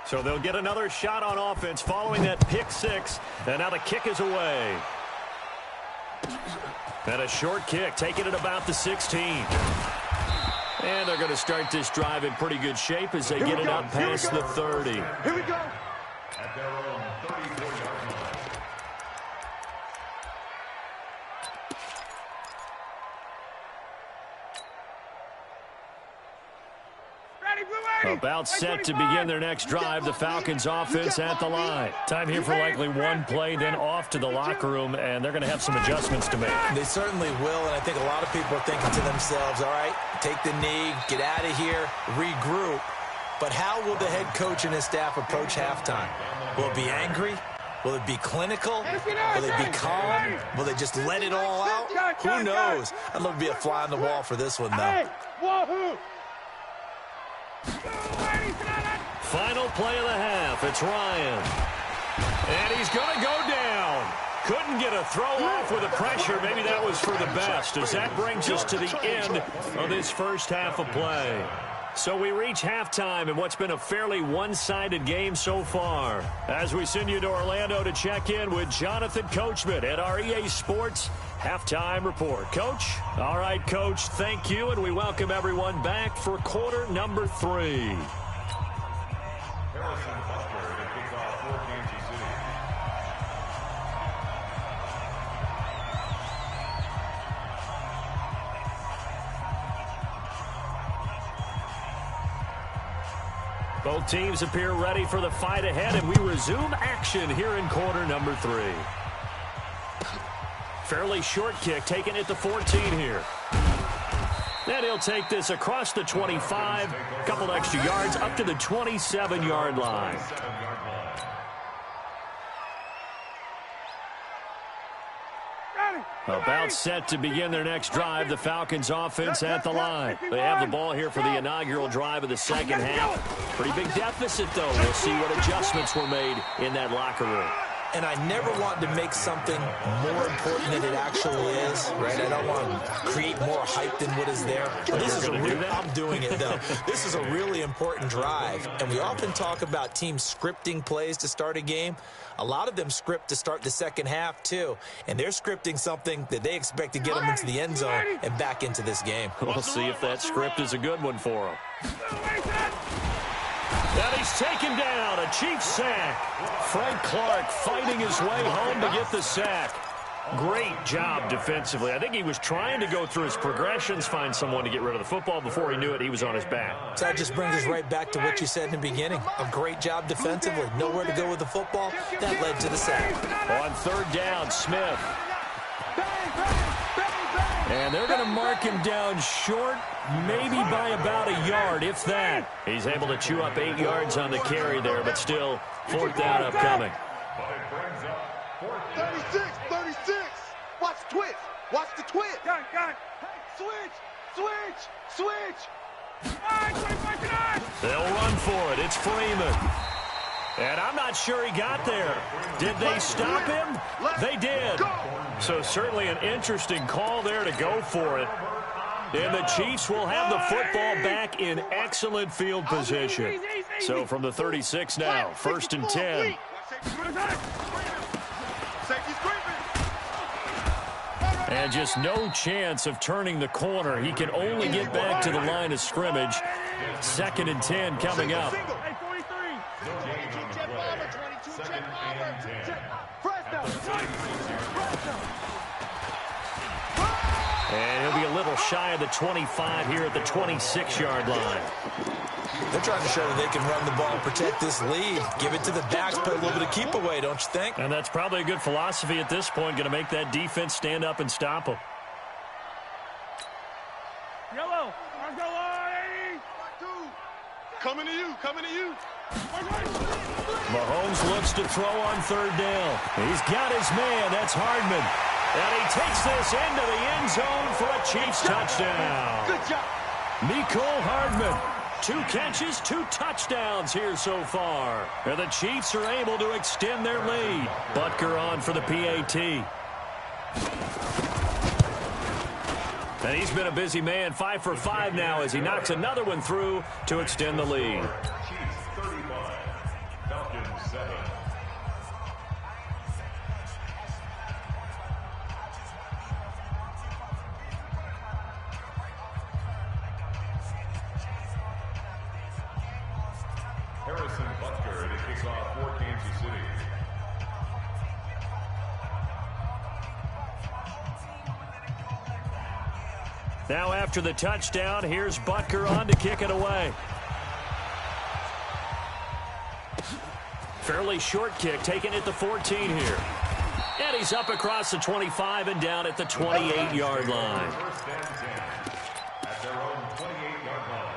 So they'll get another shot on offense following that pick 6. And now the kick is away. And a short kick, taking it about the 16. And they're going to start this drive in pretty good shape as they get it up past the 30. Here we go. At their own 34-yard line. Ready, Blue About set to begin their next drive, the Falcons offense at the line. Time here for likely one play, then off to the locker room, and they're going to have some adjustments to make. They certainly will, and I think a lot of people are thinking to themselves, all right, take the knee, get out of here, regroup. But how will the head coach and his staff approach halftime? Will it be angry? Will it be clinical? Will they be calm? Will they just let it all out? Who knows? I'd love to be a fly on the wall for this one, though. Final play of the half. It's Ryan. And he's going to go down. Couldn't get a throw off with the pressure. Maybe that was for the best, as that brings us to the end of this first half of play. So we reach halftime in what's been a fairly one-sided game so far. As we send you to Orlando to check in with Jonathan Coachman at our EA Sports Halftime Report. Coach? All right, Coach, thank you, and we welcome everyone back for quarter number 3. Both teams appear ready for the fight ahead, and we resume action here in quarter number 3. Fairly short kick taken at the 14 here. Then he'll take this across the 25, a couple extra yards up to the 27-yard line. About set to begin their next drive, the Falcons offense at the line. They have the ball here for the inaugural drive of the second half. Pretty big deficit, though. We'll see what adjustments were made in that locker room. And I never want to make something more important than it actually is, right? I don't want to create more hype than what is there. But this is I'm doing it, though. This is a really important drive. And we often talk about teams scripting plays to start a game. A lot of them script to start the second half, too. And they're scripting something that they expect to get them into the end zone and back into this game. We'll see if that script is a good one for them. And he's taken down, a Chiefs sack. Frank Clark fighting his way home to get the sack. Great job defensively. I think he was trying to go through his progressions, find someone to get rid of the football. Before he knew it, he was on his back. So that just brings us right back to what you said in the beginning. A great job defensively. Nowhere to go with the football. That led to the sack. On third down, Smith. And they're going to mark him down short, maybe by about a yard, if that. He's able to chew up 8 yards on the carry there, but still, fourth down upcoming. 36, 36. Watch the twist. Watch the twist. Got it. Switch. They'll run for it. It's Freeman. And I'm not sure he got there. Did they stop him? They did. So certainly an interesting call there to go for it. And the Chiefs will have the football back in excellent field position. So from the 36 now, 1st and 10. And just no chance of turning the corner. He can only get back to the line of scrimmage. 2nd and 10 coming up. And he'll be a little shy of the 25 here at the 26-yard line. They're trying to show that they can run the ball and protect this lead. Give it to the backs, play a little bit of keep away, don't you think? And that's probably a good philosophy at this point, going to make that defense stand up and stop them. Yellow. Let's go, Coming to you. Mahomes looks to throw on third down. He's got his man. That's Hardman. And he takes this into the end zone for a Chiefs touchdown. Good job. Mecole Hardman. 2 catches, 2 touchdowns here so far. And the Chiefs are able to extend their lead. Butker on for the PAT. And he's been a busy man, 5 for 5 now as he knocks another one through to extend the lead. Chiefs 35, Falcons 7. Harrison Butker to kick off for Kansas City. Now after the touchdown, here's Butker on to kick it away. Fairly short kick, taking it to 14 here. And he's up across the 25 and down at the 28-yard line. First and 10 at their own 28-yard line.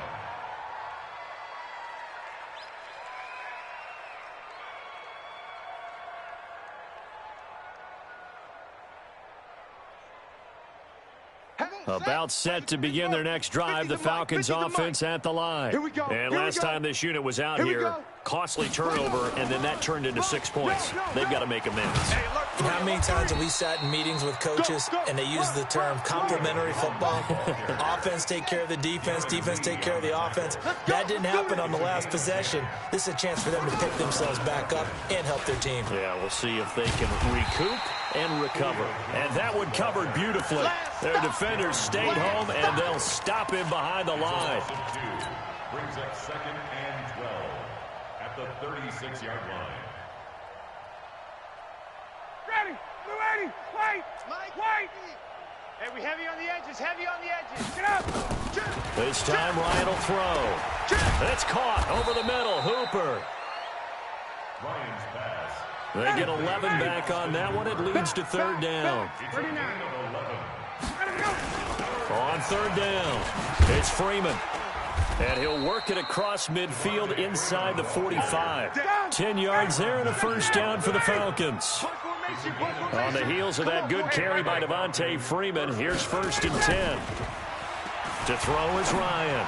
About set to begin their next drive, the Falcons offense at the line. And last time this unit was out here, costly turnover, and then that turned into 6 points. They've got to make amends. How many times have we sat in meetings with coaches and they use the term complementary football? Offense take care of the defense, defense take care of the offense. That didn't happen on the last possession. This is a chance for them to pick themselves back up and help their team. Yeah, we'll see if they can recoup and recover. And that one covered beautifully. Their defenders stayed home, and they'll stop him behind the line. Brings up 2nd and 12 at the 36-yard line. Ready, we're ready. Wait, wait. Hey, we heavy on the edges, heavy on the edges. Get up. This time Ryan will throw. It's caught over the middle. Hooper. Ryan's pass. They get 11 back on that one. It leads to 3rd down. It's a gain of 11. On 3rd down, it's Freeman. And he'll work it across midfield inside the 45. 10 yards there and a 1st down for the Falcons. On the heels of that good carry by Devontae Freeman, here's 1st and 10. To throw is Ryan.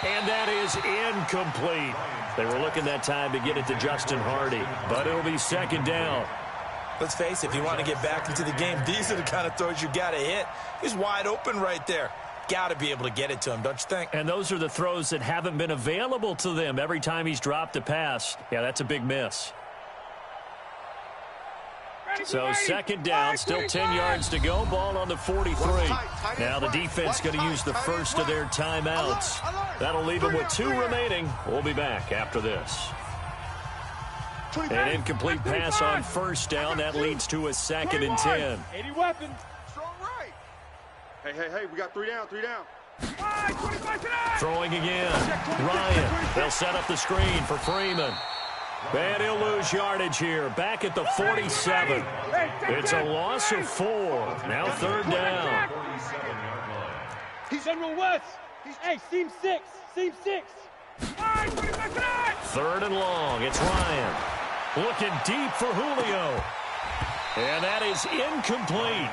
And that is incomplete. They were looking that time to get it to Justin Hardy, but it'll be 2nd down. Let's face it, if you want to get back into the game, these are the kind of throws you got to hit. He's wide open right there. Got to be able to get it to him, don't you think? And those are the throws that haven't been available to them every time he's dropped a pass. Yeah, that's a big miss. So 2nd down, still 10 yards to go. Ball on the 43. Now the defense going to use the first of their timeouts. That'll leave them with 2 remaining. We'll be back after this. An incomplete pass on 1st down. That leads to a 2nd and 10. 80 weapons. Strong right. Hey, we got 3 down, 3 down. Throwing again. Ryan. They'll set up the screen for Freeman. And he'll lose yardage here. Back at the 47. It's a loss of 4. Now 3rd down. He's General West. Hey, seam 6. Seam 6. 3rd and long. It's Ryan. Looking deep for Julio. And that is incomplete.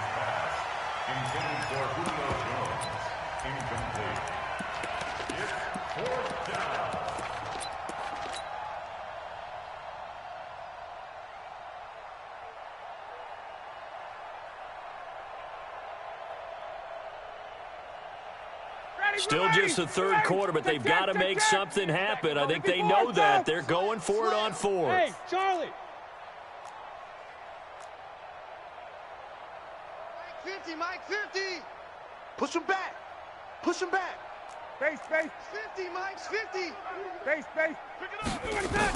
Intended for Julio Jones. Incomplete. It's 4th down. Still just the 3rd quarter, but they've got to make something happen. I think they know that. They're going for it on 4th. Hey, Charlie. Mike 50. Push him back. Push him back. Base. 50, Mike's 50. Base. Pick it up.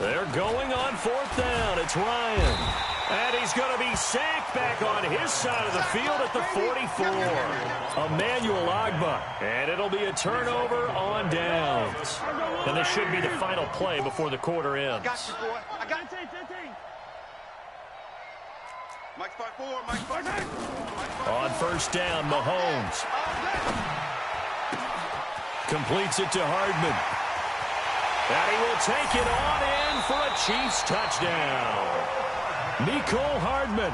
They're going on 4th down. It's Ryan. And he's going to be sacked back on his side of the field at the 44. Emmanuel Agba. And it'll be a turnover on downs. And this should be the final play before the quarter ends. I got you, boy. I got you. Mike's 5-4. Mike's 5-4. On 1st down, Mahomes completes it to Hardman. And he will take it on in for a Chiefs touchdown. Mecole Hardman.